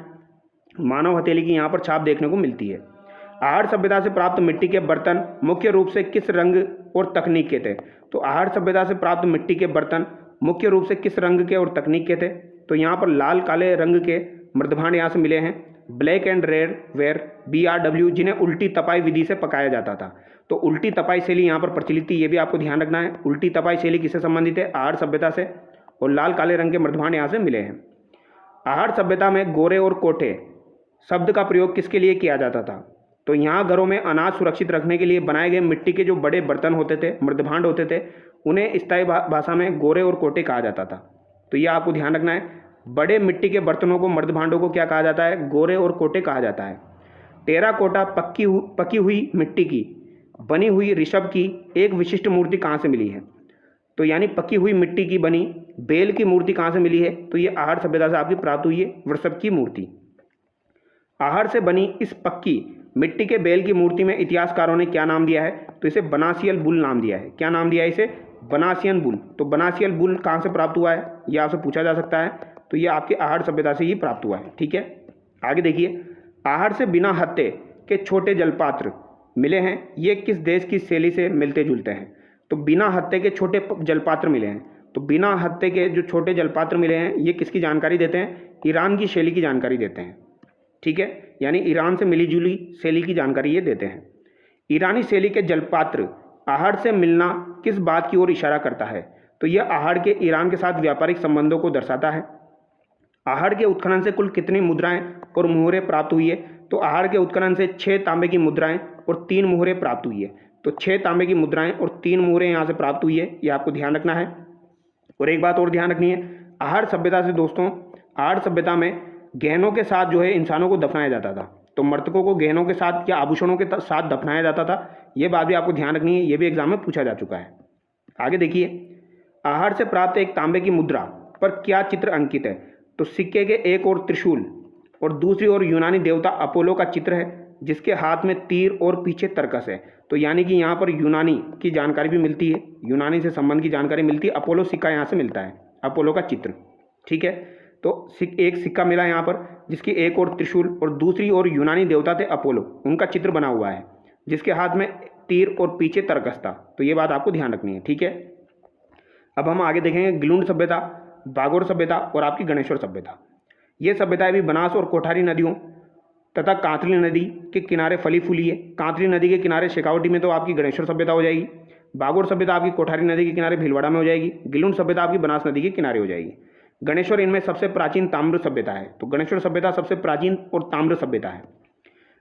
मानव हथेली की यहाँ पर छाप देखने को मिलती है। आहड़ सभ्यता से प्राप्त मिट्टी के बर्तन मुख्य रूप से किस रंग और तकनीक के थे? तो आहड़ सभ्यता से प्राप्त मिट्टी के बर्तन मुख्य रूप से किस रंग के और तकनीक के थे? तो यहाँ पर लाल काले रंग के मृदभांड यहाँ से मिले हैं, black and red ware BRW, जिन्हें उल्टी तपाई विधि से पकाया जाता था। तो उल्टी तपाई शैली यहाँ पर प्रचलित थी, ये भी आपको ध्यान रखना है। उल्टी तपाई शैली किससे संबंधित है? आहड़ सभ्यता से। और लाल काले रंग के मृदभांड यहाँ से मिले हैं। आहड़ सभ्यता में गोरे और कोठे शब्द का प्रयोग किसके लिए किया जाता था? तो यहाँ घरों में अनाज सुरक्षित रखने के लिए बनाए गए मिट्टी के जो बड़े बर्तन होते थे, मृदभांड होते थे, उन्हें स्थायी भाषा में गोरे और कोठे कहा जाता था। तो ये आपको ध्यान रखना है, बड़े मिट्टी के बर्तनों को, मृदभांडों को क्या कहा जाता है? गोरे और कोठे कहा जाता है। टेराकोटा पकी हुई मिट्टी की बनी हुई ऋषभ की एक विशिष्ट मूर्ति कहाँ से मिली है? तो यानी पकी हुई मिट्टी की बनी बेल की मूर्ति कहाँ से मिली है? तो ये आहड़ सभ्यता से आपकी प्राप्त हुई है, वृषभ की मूर्ति। आहड़ से बनी इस पक्की मिट्टी के बेल की मूर्ति में इतिहासकारों ने क्या नाम दिया है? तो इसे बनासियल बुल नाम दिया है। क्या नाम दिया है इसे? बनासियन बुल। तो बनासियल बुल कहाँ से प्राप्त हुआ है? यह आपसे पूछा जा सकता है। तो ये आपके आहड़ सभ्यता से ही प्राप्त हुआ है। ठीक है। आगे देखिए, आहड़ से बिना हत्थे के छोटे जलपात्र मिले हैं, ये किस देश की शैली से मिलते जुलते हैं? तो बिना हत्थे के छोटे जलपात्र मिले हैं। तो बिना हत्थे के जो छोटे जलपात्र मिले हैं, ये किसकी जानकारी देते हैं? ईरान की शैली की जानकारी देते हैं। ठीक है। यानी ईरान से मिली जुली शैली की जानकारी ये देते हैं। ईरानी शैली के जलपात्र आहड़ से मिलना किस बात की ओर इशारा करता है? तो यह आहड़ के ईरान के साथ व्यापारिक संबंधों को दर्शाता है। आहड़ के उत्खनन से कुल कितनी मुद्राएं और मुहरें प्राप्त हुई है? तो आहड़ के उत्खनन से 6 तांबे की मुद्राएं और 3 मुहरें प्राप्त हुई है। तो 6 तांबे की मुद्राएं और 3 मुहरें यहाँ से प्राप्त हुई है, ये आपको ध्यान रखना है। और एक बात और ध्यान रखनी है, आहड़ सभ्यता से दोस्तों, आहड़ सभ्यता में गहनों के साथ जो है इंसानों को दफनाया जाता था। तो मृतकों को गहनों के साथ या आभूषणों के साथ दफनाया जाता था, ये बात भी आपको ध्यान रखनी है, ये भी एग्जाम में पूछा जा चुका है। आगे देखिए, आहड़ से प्राप्त एक तांबे की मुद्रा पर क्या चित्र अंकित है? तो सिक्के के एक ओर त्रिशूल और दूसरी ओर यूनानी देवता अपोलो का चित्र है, जिसके हाथ में तीर और पीछे तरकस है। तो यानी कि यहाँ पर यूनानी की जानकारी भी मिलती है, यूनानी से संबंध की जानकारी मिलती है। अपोलो सिक्का यहाँ से मिलता है, अपोलो का चित्र। ठीक है। तो एक सिक्का मिला यहाँ पर, जिसकी एक ओर त्रिशूल और दूसरी ओर यूनानी देवता थे अपोलो, उनका चित्र बना हुआ है, जिसके हाथ में तीर और पीछे तरकस था। तो ये बात आपको ध्यान रखनी है। ठीक है। अब हम आगे देखेंगे गिलुंड सभ्यता, बागोर सभ्यता और आपकी गणेश्वर सभ्यता। ये सभ्यताएं भी बनास और कोठारी नदियों तथा कांतली नदी के किनारे फली फूली है। कांतली नदी के किनारे शेखावटी में तो आपकी गणेश्वर सभ्यता हो जाएगी। बागोर सभ्यता आपकी कोठारी नदी के किनारे भीलवाड़ा में हो जाएगी। गिलुंड सभ्यता आपकी बनास नदी के किनारे हो जाएगी। गणेश्वर इनमें सबसे प्राचीन ताम्र सभ्यता है। तो गणेश्वर सभ्यता सबसे प्राचीन और ताम्र सभ्यता है।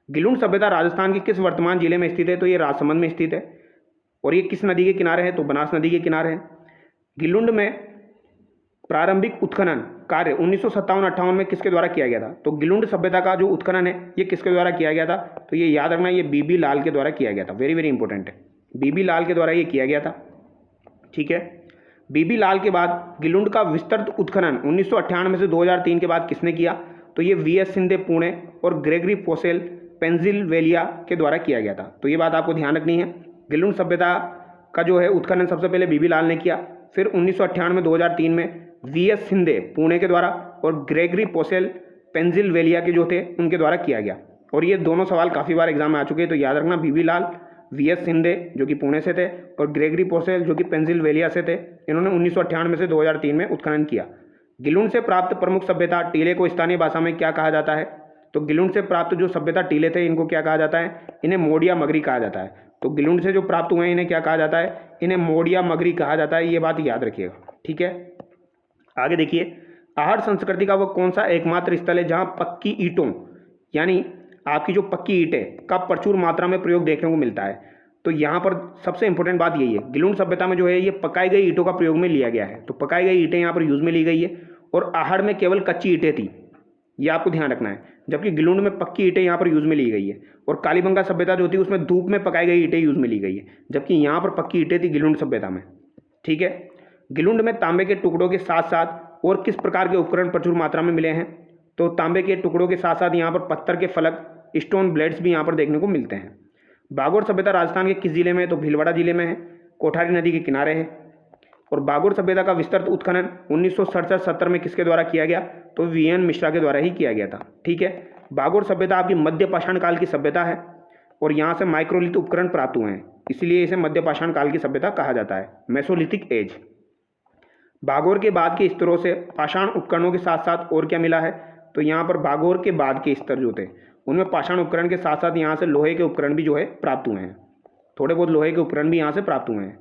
गिलुंड सभ्यता राजस्थान के किस वर्तमान जिले में स्थित है? तो ये राजसमंद में स्थित है। और ये किस नदी के किनारे है? तो बनास नदी के किनारे है। गिलुंड में प्रारंभिक उत्खनन कार्य 1957-58 में किसके द्वारा किया गया था? तो गिलुंड सभ्यता का जो उत्खनन है ये किसके द्वारा किया गया था? तो ये याद रखना, ये बीबी लाल के द्वारा किया गया था। वेरी वेरी इंपॉर्टेंट है, बीबी लाल के द्वारा ये किया गया था। ठीक है। बीबी लाल के बाद गिलुंड का विस्तृत उत्खनन 1998 से 2003 के बाद किसने किया? तो ये VS सिंधे पुणे और ग्रेगरी पोसेल पेंसिल्वेनिया के द्वारा किया गया था। तो ये बात आपको ध्यान रखनी है। गिलुंड सभ्यता का जो है उत्खनन सबसे पहले बीबी लाल ने किया, फिर 1998-2003 में VS सिंधे पुणे के द्वारा और ग्रेगरी पोसेल पेंसिल्वेनिया के जो थे उनके द्वारा किया गया। और ये दोनों सवाल काफ़ी बार एग्जाम में आ चुके हैं, तो याद रखना। बीबी लाल, वीएस सिंधे जो कि पुणे से थे, और ग्रेगरी पोसेल जो कि पेंसिल्वेनिया से थे। इन्होंने 1998 से 2003 में उत्खनन किया। गिलुंड से प्राप्त प्रमुख सभ्यता टीले को स्थानीय भाषा में क्या कहा जाता है? तो गिलुंड से प्राप्त जो सभ्यता टीले थे इनको क्या कहा जाता है? इन्हें मोडिया मगरी कहा जाता है। तो गिलुंड से जो प्राप्त हुए हैं इन्हें क्या कहा जाता है? इन्हें मोडिया मगरी कहा जाता है। ये बात याद रखिएगा, ठीक है। आगे देखिए, आहड़ संस्कृति का वो कौन सा एकमात्र स्थल है जहाँ पक्की ईंटों यानी आपकी जो पक्की ईंट है का प्रचुर मात्रा में प्रयोग देखने को मिलता है? तो यहाँ पर सबसे इंपॉर्टेंट बात यही है, गिलुंड सभ्यता में जो है ये पकाई गई ईंटों का प्रयोग में लिया गया है। तो पकाई गई ईंटें यहाँ पर यूज में ली गई है, और आहड़ में केवल कच्ची ईंटें थी, ये आपको ध्यान रखना है। जबकि गिलुंड में पक्की ईंटें यहाँ पर यूज में ली गई है, और कालीबंगा सभ्यता जो थी उसमें धूप में पकाई गई ईंटें यूज में ली गई है, जबकि यहाँ पर पक्की ईंटें थी गिलुंड सभ्यता में, ठीक है। गिलुंड में तांबे के टुकड़ों के साथ साथ और किस प्रकार के उपकरण प्रचुर मात्रा में मिले हैं? तो तांबे के टुकड़ों के साथ साथ यहाँ पर पत्थर के फलक, स्टोन ब्लेड्स भी यहाँ पर देखने को मिलते हैं। बागोर सभ्यता राजस्थान के किस जिले में है? तो भीलवाड़ा जिले में है, कोठारी नदी के किनारे है। और बागोर सभ्यता का विस्तृत उत्खनन 1967-70 में किसके द्वारा किया गया? तो वीएन मिश्रा के द्वारा ही किया गया था, ठीक है। बागोर सभ्यता आपकी मध्य पाषाण काल की सभ्यता है, और यहाँ से माइक्रोलिथ उपकरण प्राप्त हुए हैं, इसलिए इसे मध्य पाषाण काल की सभ्यता कहा जाता है, मेसोलिथिक एज। बागोर के बाद के स्तरों से पाषाण उपकरणों के साथ साथ और क्या मिला है? तो यहाँ पर बागोर के बाद के स्तर जो थे उनमें पाषाण उपकरण के साथ साथ यहाँ से लोहे के उपकरण भी जो है प्राप्त हुए हैं, थोड़े बहुत लोहे के उपकरण भी यहाँ से प्राप्त हुए हैं।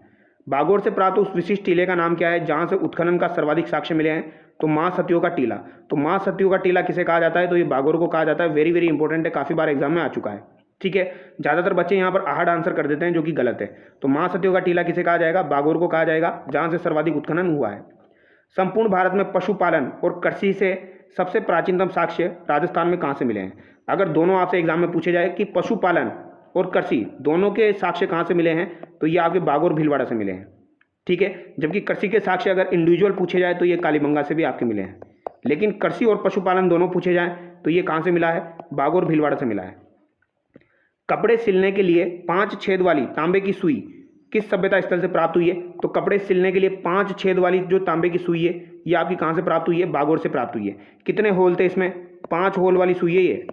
बागोर से प्राप्त उस विशिष्ट टीले का नाम क्या है जहाँ से उत्खनन का सर्वाधिक साक्ष्य मिले हैं? तो माँ सतियों का टीला। तो माँ सतियों का टीला किसे कहा जाता है? तो ये बागोर को कहा जाता है। वेरी वेरी इंपॉर्टेंट है, काफ़ी बार एग्जाम में आ चुका है, ठीक है। ज़्यादातर बच्चे यहाँ पर आहड़ आंसर कर देते हैं, जो कि गलत है। तो माँ सतियों का टीला किसे कहा जाएगा? बागोर को कहा जाएगा, जहाँ से सर्वाधिक उत्खनन हुआ है। संपूर्ण भारत में पशुपालन और कृषि से सबसे प्राचीनतम साक्ष्य राजस्थान में कहाँ से मिले हैं? अगर दोनों आपसे एग्जाम में पूछे जाए कि पशुपालन और कृषि दोनों के साक्ष्य कहाँ से मिले हैं, तो ये आपके बागोर भीलवाड़ा से मिले हैं, ठीक है। जबकि कृषि के साक्ष्य अगर इंडिविजुअल पूछे जाए तो ये कालीबंगा से भी आपके मिले हैं, लेकिन कृषि और पशुपालन दोनों पूछे जाए तो ये कहाँ से मिला है? बागोर भीलवाड़ा से मिला है। कपड़े सिलने के लिए 5 छेद वाली तांबे की सुई किस सभ्यता स्थल से प्राप्त हुई है? तो कपड़े सिलने के लिए 5 छेद वाली जो तांबे की सुई है ये आपकी कहाँ से प्राप्त हुई है? बागोर से प्राप्त हुई है। कितने होल थे इसमें? 5 होल वाली सुई है ये,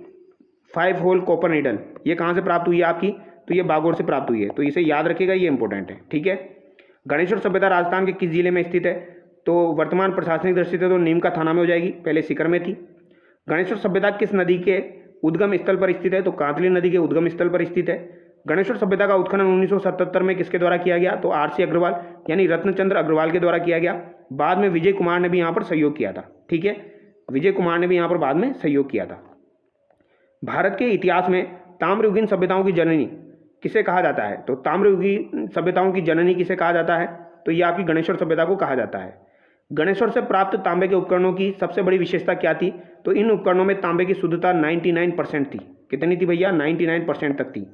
5 होल कॉपर नीडल। ये कहाँ से प्राप्त हुई है आपकी? तो ये बागोर से प्राप्त हुई है। तो इसे याद रखिएगा, ये इंपॉर्टेंट है, ठीक है। गणेश्वर सभ्यता राजस्थान के किस जिले में स्थित है? तो वर्तमान प्रशासनिक दृष्टि से तो नीम का थाना में हो जाएगी, पहले सीकर में थी। गणेश्वर सभ्यता किस नदी के उद्गम स्थल पर स्थित है? तो कांतली नदी के उद्गम स्थल पर स्थित है। गणेश्वर सभ्यता का उत्खनन 1977 में किसके द्वारा किया गया? तो आरसी अग्रवाल यानी रत्नचंद्र अग्रवाल के द्वारा किया गया। बाद में विजय कुमार ने भी यहाँ पर सहयोग किया था, ठीक है। विजय कुमार ने भी यहाँ पर बाद में सहयोग किया था। भारत के इतिहास में ताम्रयुगीन सभ्यताओं की जननी किसे कहा जाता है? तो ताम्रयुगीन सभ्यताओं की जननी किसे कहा जाता है? तो ये आपकी गणेश्वर सभ्यता को कहा जाता है। गणेश्वर से प्राप्त तांबे के उपकरणों की सबसे बड़ी विशेषता क्या थी? तो इन उपकरणों में तांबे की शुद्धता 99% थी। कितनी थी भैया? 99% तक थी,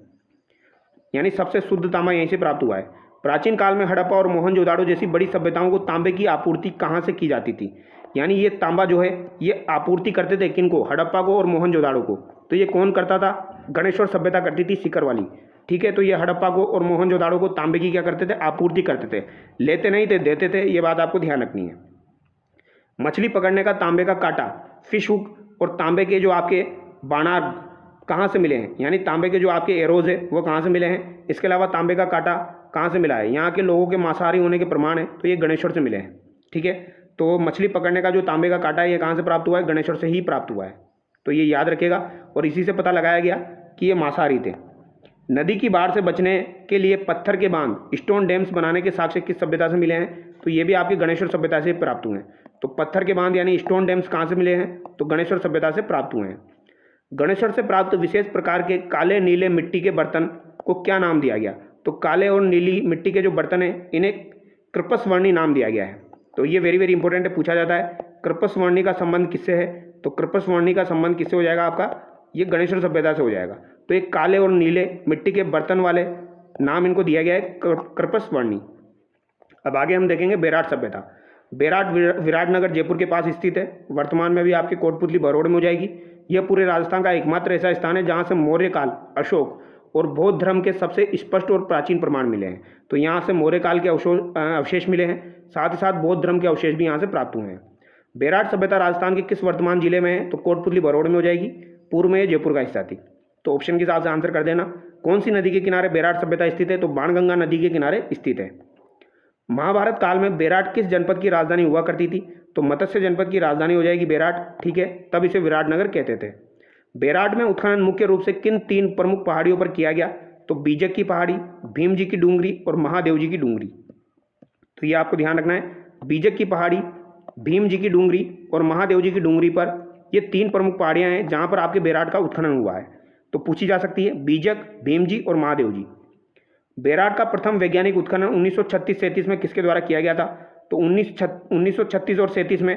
यानी सबसे शुद्ध तांबा यहीं से प्राप्त हुआ है। प्राचीन काल में हड़प्पा और मोहनजोदाड़ो जैसी बड़ी सभ्यताओं को तांबे की आपूर्ति कहाँ से की जाती थी? यानी ये तांबा जो है ये आपूर्ति करते थे किनको? हड़प्पा को और मोहनजोदाड़ो को। तो ये कौन करता था? गणेश्वर सभ्यता करती थी, सीकर वाली, ठीक है। तो ये हड़प्पा को और मोहनजोदाड़ो को तांबे की क्या करते थे? आपूर्ति करते थे, लेते नहीं थे, देते थे। ये बात आपको ध्यान रखनी है। मछली पकड़ने का तांबे का कांटा, फिश हुक, और तांबे के जो आपके बाणार कहाँ से मिले हैं? यानी तांबे के जो आपके एरोज है वो कहाँ से मिले हैं? इसके अलावा तांबे का कांटा कहाँ से मिला है? यहाँ के लोगों के मांसाहारी होने के प्रमाण है, तो ये गणेश्वर से मिले हैं, ठीक है। तो मछली पकड़ने का जो तांबे का कांटा है ये कहाँ से प्राप्त हुआ है? गणेश्वर से ही प्राप्त हुआ है, तो ये याद रखेगा। और इसी से पता लगाया गया कि ये मांसाहारी थे। नदी की बाढ़ से बचने के लिए पत्थर के बांध, स्टोन डैम्स बनाने के साक्ष्य किस सभ्यता से मिले हैं? तो ये भी आपकी गणेश्वर सभ्यता से प्राप्त हुए हैं। तो पत्थर के बांध यानी स्टोन डैम्स कहाँ से मिले हैं? तो गणेश्वर सभ्यता से प्राप्त हुए हैं। गणेश्वर से प्राप्त विशेष प्रकार के काले नीले मिट्टी के बर्तन को क्या नाम दिया गया? तो काले और नीली मिट्टी के जो बर्तन हैं इन्हें कृपसवर्णी नाम दिया गया है। तो ये वेरी वेरी इंपॉर्टेंट है, पूछा जाता है कृपसवर्णी का संबंध किससे है? तो कृपसवर्णी का संबंध किससे हो जाएगा आपका? ये गणेश्वर सभ्यता से हो जाएगा। तो एक काले और नीले मिट्टी के बर्तन वाले नाम इनको दिया गया है कृपसवर्णी। अब आगे हम देखेंगे बेराट सभ्यता। बेराट विराटनगर जयपुर के पास स्थित है, वर्तमान में भी आपकी कोटपुतली बरोड़ में हो जाएगी। यह पूरे राजस्थान का एकमात्र ऐसा स्थान है जहाँ से मौर्य काल, अशोक और बौद्ध धर्म के सबसे स्पष्ट और प्राचीन प्रमाण मिले हैं। तो यहाँ से मौर्य काल के अवशेष मिले हैं, साथ ही साथ बौद्ध धर्म के अवशेष भी यहाँ से प्राप्त हुए हैं। बेराट सभ्यता राजस्थान के किस वर्तमान जिले में है? तो कोटपुतली बरोड़ में हो जाएगी, पूर्व में जयपुर का हिस्सा थी। तो ऑप्शन के हिसाब से आंसर कर देना। कौन सी नदी के किनारे बेराट सभ्यता स्थित है? तो बाणगंगा नदी के किनारे स्थित है। महाभारत काल में बेराट किस जनपद की राजधानी हुआ करती थी? तो मत्स्य जनपद की राजधानी हो जाएगी बेराट, ठीक है, तब इसे विराटनगर कहते थे। बेराट में उत्खनन मुख्य रूप से किन 3 प्रमुख पहाड़ियों पर किया गया? तो बीजक की पहाड़ी, भीम जी की डूंगरी और महादेव जी की डूंगरी। तो ये आपको ध्यान रखना है, बीजक की पहाड़ी, भीम जी की डूंगरी और महादेव जी की डूंगरी पर, ये 3 प्रमुख पहाड़ियां हैं जहां पर आपके बेराट का उत्खनन हुआ है। तो पूछी जा सकती है बीजक, भीम जी और महादेव जी। बेराट का प्रथम वैज्ञानिक उत्खनन 1936-37 में किसके द्वारा किया गया था? तो 1936 और 37 में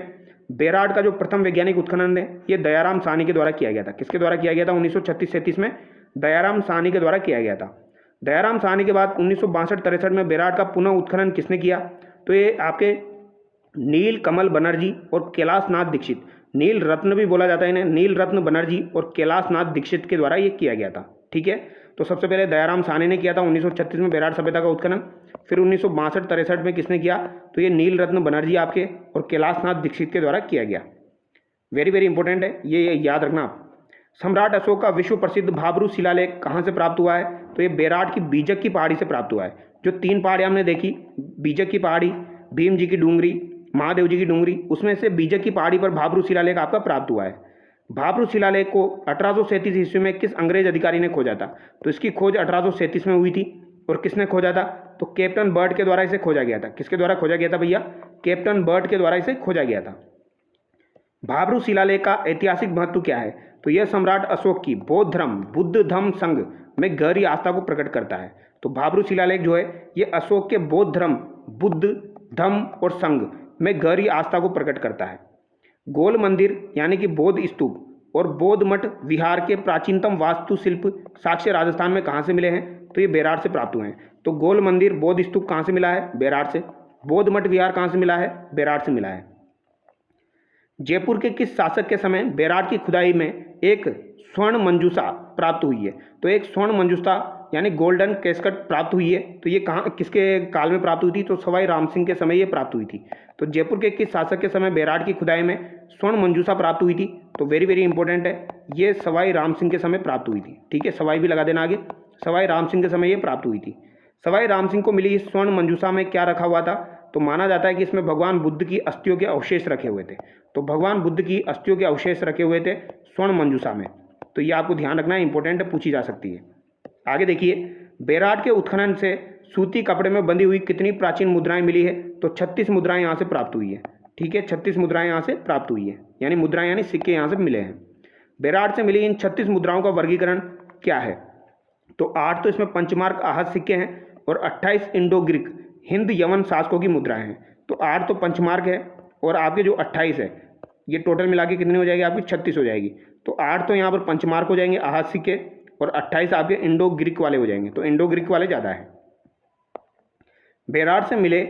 बेराट का जो प्रथम वैज्ञानिक उत्खनन है ये दयाराम साहनी के द्वारा किया गया था। किसके द्वारा किया गया था? 1936-37 में दयाराम साहनी के द्वारा किया गया था। दयाराम साहनी के बाद 1962-63 में बेराट का पुनः उत्खनन किसने किया? तो ये आपके नील कमल बनर्जी और कैलाशनाथ दीक्षित, नील रत्न भी बोला जाता है इन्हें, नील रत्न बनर्जी और कैलाशनाथ दीक्षित के द्वारा ये किया गया था, ठीक है। तो सबसे पहले दयाराम साहनी ने किया था 1936 में बेराट सभ्यता का उत्खनन। फिर 1962-63 में किसने किया? तो ये नील रत्न बनर्जी आपके और कैलाशनाथ दीक्षित के द्वारा किया गया। वेरी वेरी इंपॉर्टेंट है, ये याद रखना आप। सम्राट अशोक का विश्व प्रसिद्ध भाबरू शिलालेख कहाँ से प्राप्त हुआ है? तो ये बेराट की बीजक की पहाड़ी से प्राप्त हुआ है। जो 3 पहाड़ियाँ हमने देखी, बीजक की पहाड़ी, भीम जी की डूंगरी, महादेव जी की डूंगरी, उसमें से बीजक की पहाड़ी पर भाबरू शिलालेख आपका प्राप्त हुआ है। भाबरू शिलालेख को 1837 ईस्वी में किस अंग्रेज अधिकारी ने खोजा था? तो इसकी खोज 1837 में हुई थी। और किसने खोजा था? तो कैप्टन बर्ड के द्वारा इसे खोजा गया था। किसके द्वारा खोजा गया था भैया? कैप्टन बर्ड के द्वारा इसे खोजा गया था। भाबरू शिलालेख का ऐतिहासिक महत्व क्या है? तो यह सम्राट अशोक की बौद्ध धर्म बुद्ध धम्म संघ में गहरी आस्था को प्रकट करता है। तो भाबरू शिलालेख जो है ये अशोक के बौद्ध धर्म बुद्ध धम्म और संघ में गहरी आस्था को प्रकट करता है। गोल मंदिर यानी कि बौद्ध स्तूप और बौद्ध मठ विहार के प्राचीनतम वास्तुशिल्प साक्ष्य राजस्थान में कहाँ से मिले हैं? तो ये बेराट से प्राप्त हुए हैं। तो गोल मंदिर बौद्ध स्तूप कहाँ से मिला है? बेराट से। बौद्ध मठ विहार कहाँ से मिला है? बेराट से मिला है। जयपुर के किस शासक के समय बेराट की खुदाई में एक स्वर्ण मंजूषा प्राप्त हुई है? तो एक स्वर्ण मंजूषा यानी गोल्डन कैस्केट प्राप्त हुई है। तो ये कहाँ किसके काल में प्राप्त हुई थी? तो सवाई राम सिंह के समय ये प्राप्त हुई थी। तो जयपुर के किस शासक के समय बेराट की खुदाई में स्वर्ण मंजूषा प्राप्त हुई थी? तो वेरी वेरी इंपॉर्टेंट है, ये सवाई राम सिंह के समय प्राप्त हुई थी, ठीक है। सवाई भी लगा देना आगे, सवाई राम सिंह के समय ये प्राप्त हुई थी। सवाई राम सिंह को मिली इस स्वर्ण मंजूषा में क्या रखा हुआ था? तो माना जाता है कि इसमें भगवान बुद्ध की अस्थियों के अवशेष रखे हुए थे। तो भगवान बुद्ध की अस्थियों के अवशेष रखे हुए थे स्वर्ण मंजूषा में। तो ये आपको ध्यान रखना है, इंपॉर्टेंट है, पूछी जा सकती है। आगे देखिए, बेराट के उत्खनन से सूती कपड़े में बंधी हुई कितनी प्राचीन मुद्राएं मिली है? तो 36 मुद्राएं यहाँ से प्राप्त हुई है, ठीक है। 36 मुद्राएं यहाँ से प्राप्त हुई है, यानी मुद्राएं यानी सिक्के यहाँ से मिले हैं। बेराट से मिली इन 36 मुद्राओं का वर्गीकरण क्या है? तो 8 तो इसमें पंचमार्क आहत सिक्के हैं और 28 इंडो ग्रीक हिंद यवन शासकों की मुद्राएं हैं। तो 8 तो पंचमार्क है और आपके जो 28 है ये टोटल मिला के कितनी हो जाएगी? आपकी 36 हो जाएगी। तो 8 तो यहाँ पर पंचमार्क हो जाएंगे आहत सिक्के और 28 आपके इंडो ग्रीक वाले हो जाएंगे। तो इंडो ग्रीक वाले ज़्यादा है। बेराट से मिले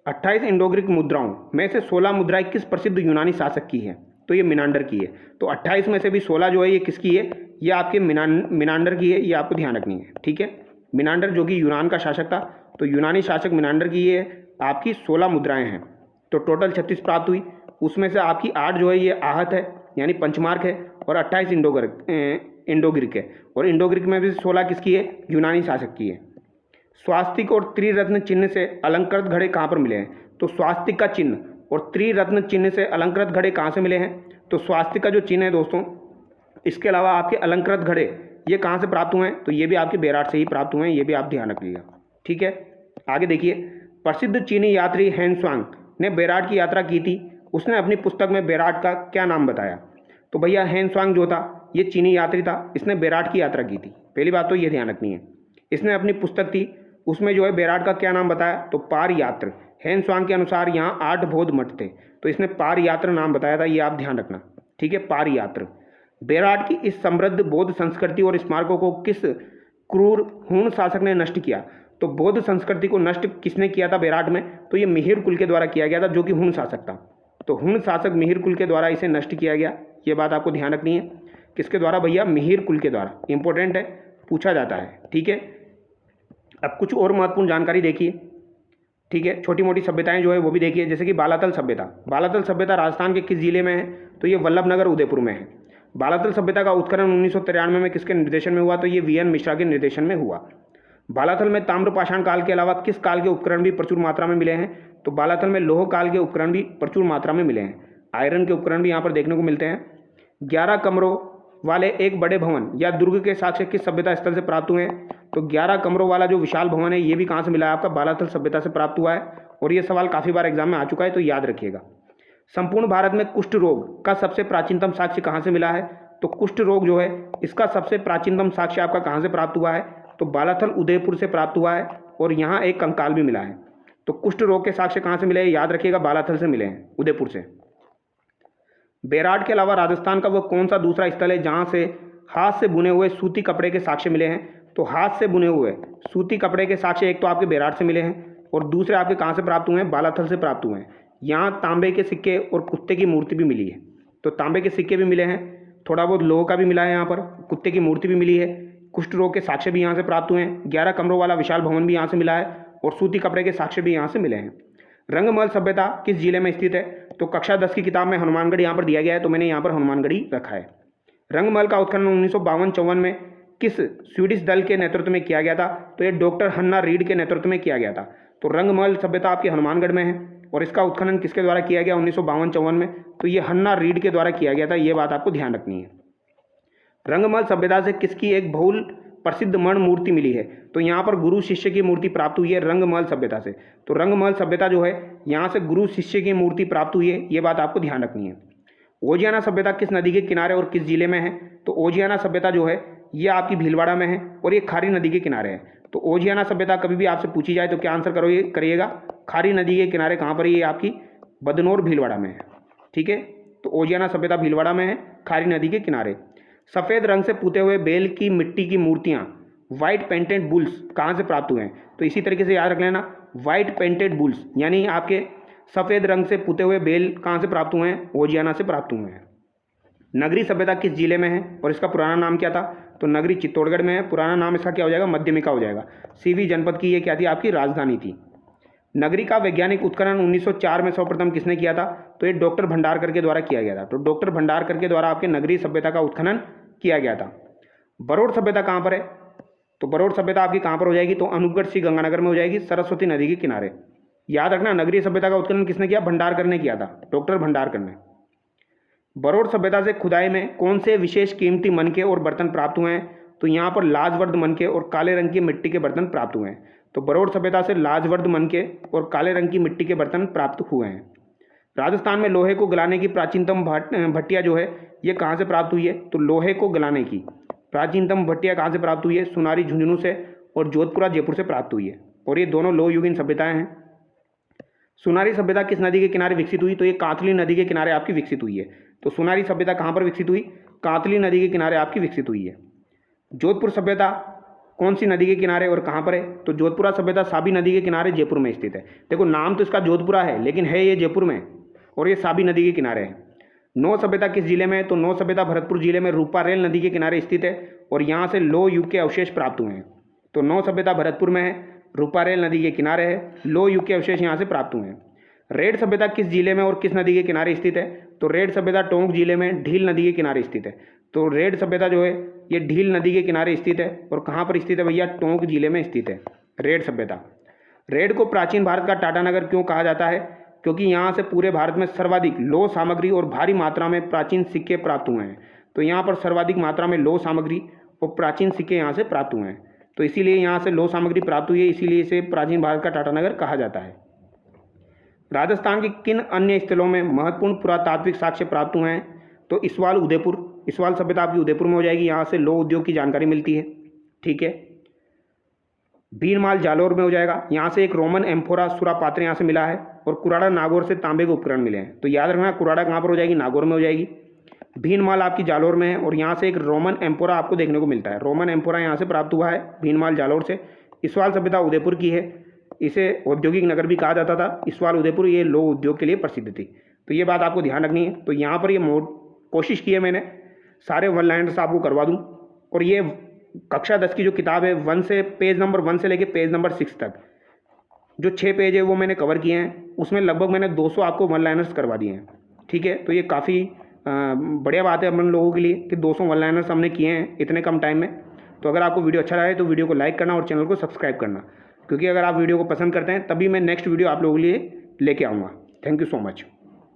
28 इंडो ग्रीक मुद्राओं में से 16 मुद्राएं किस प्रसिद्ध यूनानी शासक की है? तो ये मिनांडर की है। तो 28 में से भी 16 जो है ये किसकी है? ये आपके मिनांडर की है, ये आपको ध्यान रखनी है, ठीक है। मिनांडर जो कि यूनान का शासक था, तो यूनानी शासक मिनांडर की ये आपकी 16 मुद्राएं हैं। तो टोटल 36 प्राप्त हुई, उसमें से आपकी 8 जो है ये आहत है यानी पंचमार्क है और 28 इंडो ग्रीक है। और इंडो ग्रीक में भी 16 किसकी है? यूनानी शासक की है। स्वास्तिक और त्रिरत्न चिन्ह से अलंकृत घड़े कहाँ पर मिले हैं? तो स्वास्तिक का चिन्ह और त्रिरत्न चिन्ह से अलंकृत घड़े कहाँ से मिले हैं? तो स्वास्तिक का जो चिन्ह है दोस्तों, इसके अलावा आपके अलंकृत घड़े ये कहाँ से प्राप्त हुए हैं? तो ये भी आपके बेराट से ही प्राप्त हुए हैं, ये भी आप ध्यान रखिएगा, ठीक है। आगे देखिए, प्रसिद्ध चीनी यात्री हेनस्वांग ने बेराट की यात्रा की थी, उसने अपनी पुस्तक में बेराट का क्या नाम बताया? तो भैया हेनस्वांग जो था ये चीनी यात्री था, इसने बेराट की यात्रा की थी। पहली बात तो ये ध्यान रखनी है, इसने अपनी पुस्तक थी उसमें जो है बेराट का क्या नाम बताया? तो पार यात्र। हेनस्वांग के अनुसार यहाँ 8 बौद्ध मठ थे, तो इसने पार यात्र नाम बताया था, ये आप ध्यान रखना, ठीक है, पार यात्र। बेराट की इस समृद्ध बौद्ध संस्कृति और स्मारकों को किस क्रूर हूण शासक ने नष्ट किया? तो बौद्ध संस्कृति को नष्ट किसने किया था बेराट में? तो ये मिहिर कुल के द्वारा किया गया था, जो कि हूण शासक था। तो हूण शासक मिहिर कुल के द्वारा इसे नष्ट किया गया, ये बात आपको ध्यान रखनी है। किसके द्वारा भैया? मिहिर कुल के द्वारा। इंपॉर्टेंट है, पूछा जाता है, ठीक है। अब कुछ और महत्वपूर्ण जानकारी देखिए, ठीक है। छोटी मोटी सभ्यताएं जो है वो भी देखिए, जैसे कि बालातल सभ्यता। बालातल सभ्यता राजस्थान के किस जिले में है? तो ये वल्लभनगर उदयपुर में है। बालातल सभ्यता का उत्खनन 1993 में किसके निर्देशन में हुआ? तो ये वी एन मिश्रा के निर्देशन में हुआ। बालातल में ताम्रपाषाण काल के अलावा किस काल के उपकरण भी प्रचुर मात्रा में मिले हैं? तो बालातल में लौह काल के उपकरण भी प्रचुर मात्रा में मिले हैं। आयरन के उपकरण भी यहाँ पर देखने को मिलते हैं। 11 कमरों वाले एक बड़े भवन या दुर्ग के साक्ष्य किस सभ्यता स्थल से प्राप्त हुए हैं? तो 11 कमरों वाला जो विशाल भवन है ये भी कहाँ से मिला है? आपका बालातल सभ्यता से प्राप्त हुआ है। और ये सवाल काफ़ी बार एग्जाम में आ चुका है, तो याद रखिएगा। संपूर्ण भारत में कुष्ठ रोग का सबसे प्राचीनतम साक्ष्य कहाँ से मिला है? तो कुष्ठ रोग जो है इसका सबसे प्राचीनतम साक्ष्य आपका कहाँ से प्राप्त हुआ है? तो बालाथल उदयपुर से प्राप्त हुआ है, और यहाँ एक कंकाल भी मिला है। तो कुष्ठ रोग के साक्ष्य कहाँ से मिले हैं? याद रखिएगा, बालाथल से मिले हैं, उदयपुर से। बेराट के अलावा राजस्थान का वह कौन सा दूसरा स्थल है जहाँ से हाथ से बुने हुए सूती कपड़े के साक्ष्य मिले हैं? तो हाथ से बुने हुए सूती कपड़े के साक्ष्य एक तो आपके बेराट से मिले हैं, और दूसरे आपके कहाँ से प्राप्त हुए हैं? बालाथल से प्राप्त हुए हैं। यहाँ तांबे के सिक्के और कुत्ते की मूर्ति भी मिली है। तो तांबे के सिक्के भी मिले हैं, थोड़ा बहुत लोह का भी मिला है, यहाँ पर कुत्ते की मूर्ति भी मिली है, कुष्ठ रोग के साक्ष्य भी यहाँ से प्राप्त हुए हैं, 11 कमरों वाला विशाल भवन भी यहाँ से मिला है, और सूती कपड़े के साक्ष्य भी यहाँ से मिले हैं। रंगमहल सभ्यता किस जिले में स्थित है? तो कक्षा 10 की किताब में हनुमानगढ़ यहाँ पर दिया गया है, तो मैंने यहाँ पर हनुमानगढ़ी रखा है। रंगमहल का उत्खनन 1952-54 में किस स्वीडिश दल के नेतृत्व में किया गया था? तो ये डॉक्टर हन्ना रीड के नेतृत्व में किया गया था। तो रंगमहल सभ्यता आपके हनुमानगढ़ में है, और इसका उत्खनन किसके द्वारा किया गया 1952-54 में? तो ये हन्ना रीड के द्वारा किया गया था। ये बात आपको ध्यान रखनी है। रंगमहल सभ्यता से किसकी एक बहुल प्रसिद्ध मण मूर्ति मिली है? तो यहाँ पर गुरु शिष्य की मूर्ति प्राप्त हुई है रंगमहल सभ्यता से। तो रंगमहल सभ्यता जो है यहाँ से गुरु शिष्य की मूर्ति प्राप्त हुई है, ये बात आपको ध्यान रखनी है। ओजियाना सभ्यता किस नदी के किनारे और किस जिले में है? तो ओजियाना सभ्यता जो है ये आपकी भीलवाड़ा में है, और ये खारी नदी के किनारे है। तो ओजियाना सभ्यता कभी भी आपसे पूछी जाए तो क्या आंसर करिएगा? खारी नदी के किनारे कहाँ पर? ये आपकी बदनौर भीलवाड़ा में है। ठीक है, तो ओजियाना सभ्यता भीलवाड़ा में है, खारी नदी के किनारे। सफ़ेद रंग से पुते हुए बेल की मिट्टी की मूर्तियाँ वाइट पेंटेड बुल्स कहाँ से प्राप्त हुए हैं? तो इसी तरीके से याद रख लेना, वाइट पेंटेड बुल्स यानी आपके सफ़ेद रंग से पुते हुए बेल कहाँ से प्राप्त हुए हैं? ओजियाना से प्राप्त हुए हैं। नगरी सभ्यता किस जिले में है और इसका पुराना नाम क्या था? तो नगरी चित्तौड़गढ़ में है, पुराना नाम इसका क्या हो जाएगा? मध्यमिका हो जाएगा। सीवी जनपद की ये क्या थी? आपकी राजधानी थी। नगरी का वैज्ञानिक उत्खनन 1904 में सर्वप्रथम किसने किया था? तो ये डॉक्टर भंडारकर के द्वारा किया गया था। तो डॉक्टर भंडारकर के द्वारा आपके नगरी सभ्यता का उत्खनन किया गया था। बरौड़ सभ्यता कहाँ पर है? तो बरौड़ सभ्यता आपकी कहाँ पर हो जाएगी? तो अनूपगढ़ श्री गंगानगर में हो जाएगी, सरस्वती नदी के किनारे। याद रखना, नगरीय सभ्यता का उत्खनन किसने किया? भंडारकर ने किया था, डॉक्टर भंडारकर ने। बरौड़ सभ्यता से खुदाई में कौन से विशेष कीमती मनके और बर्तन प्राप्त हुए हैं? तो यहाँ पर लाजवर्द मनके और काले रंग की मिट्टी के बर्तन प्राप्त हुए हैं। तो बरौड़ सभ्यता से लाजवर्द मनके और काले रंग की मिट्टी के बर्तन प्राप्त हुए हैं। राजस्थान में लोहे को गलाने की प्राचीनतम भट्टिया जो है ये कहाँ से प्राप्त हुई है? तो लोहे को गलाने की प्राचीनतम भट्टिया कहाँ से प्राप्त हुई है? सुनारी झुंझुनू से और जोधपुरा जयपुर से प्राप्त हुई है, और ये दोनों लोह युगीन सभ्यताएं हैं। सुनारी सभ्यता किस नदी के किनारे विकसित हुई? तो ये कांतली नदी के किनारे आपकी विकसित हुई है। तो सुनारी सभ्यता कहाँ पर विकसित हुई? कांतली नदी के किनारे आपकी विकसित हुई है। जोधपुर सभ्यता कौन सी नदी के किनारे और कहाँ पर है? तो जोधपुरा सभ्यता साबी नदी के किनारे जयपुर में स्थित है। देखो नाम तो इसका जोधपुरा है, लेकिन है ये जयपुर में, और ये साबी नदी के किनारे है। नौ सभ्यता किस जिले में है? तो नौ सभ्यता भरतपुर जिले में रूपारेल नदी के किनारे स्थित है, और यहाँ से लोह युग के अवशेष प्राप्त हुए हैं। तो नौ सभ्यता भरतपुर में है, रूपारेल नदी के किनारे है, लोह युग के अवशेष यहाँ से प्राप्त हुए हैं। रेड सभ्यता किस जिले में और किस नदी के किनारे स्थित है? तो रेड सभ्यता टोंक जिले में ढील नदी के किनारे स्थित है। तो रेड सभ्यता जो है ये ढील नदी के किनारे स्थित है, और कहाँ पर स्थित है भैया? टोंक जिले में स्थित है रेड सभ्यता। रेड को प्राचीन भारत का टाटानगर क्यों कहा जाता है? क्योंकि यहाँ से पूरे भारत में सर्वाधिक लौह सामग्री और भारी मात्रा में प्राचीन सिक्के प्राप्त हुए हैं। तो यहाँ पर सर्वाधिक मात्रा में लौह सामग्री और प्राचीन सिक्के यहाँ से प्राप्त हुए हैं, तो इसीलिए यहाँ से लौह सामग्री प्राप्त हुई है, इसीलिए इसे प्राचीन भारत का टाटानगर कहा जाता है। राजस्थान के किन अन्य स्थलों में महत्वपूर्ण पुरातात्विक साक्ष्य प्राप्त हुए हैं? तो इसवाल उदयपुर, इसवाल सभ्यता आपकी उदयपुर में हो जाएगी, यहाँ से लौह उद्योग की जानकारी मिलती है। ठीक है, भीनमाल जालौर में हो जाएगा, यहाँ से एक रोमन एम्फोरा सुरापात्र यहाँ से मिला है, और कुराड़ा नागौर से तांबे के उपकरण मिले हैं। तो याद रखना कुराड़ा कहाँ पर हो जाएगी? नागौर में हो जाएगी। भीनमाल आपकी जालौर में है, और यहाँ से एक रोमन एम्फोरा आपको देखने को मिलता है, रोमन एम्फोरा यहाँ से प्राप्त हुआ है भीनमाल जालौर से। इसवाल सभ्यता उदयपुर की है, इसे औद्योगिक नगर भी कहा जाता था। इसवाल उदयपुर ये लौह उद्योग के लिए प्रसिद्ध थी, तो ये बात आपको ध्यान रखनी है। तो यहाँ पर ये कोशिश की है मैंने सारे वन लाइनर्स आपको करवा दूँ, और ये कक्षा 10 की जो किताब है 1 से पेज नंबर 1 से लेके पेज नंबर 6 तक जो 6 पेज है वो मैंने कवर किए हैं, उसमें लगभग मैंने 200 आपको वन लाइनर्स करवा दिए हैं। ठीक है, तो ये काफ़ी बढ़िया बात है अपन लोगों के लिए कि 200 वन लाइनर्स हमने किए हैं इतने कम टाइम में। तो अगर आपको वीडियो अच्छा लगे तो वीडियो को लाइक करना और चैनल को सब्सक्राइब करना, क्योंकि अगर आप वीडियो को पसंद करते हैं तभी मैं नेक्स्ट वीडियो आप लोगों के लिए लेके आऊँगा। Thank you so much.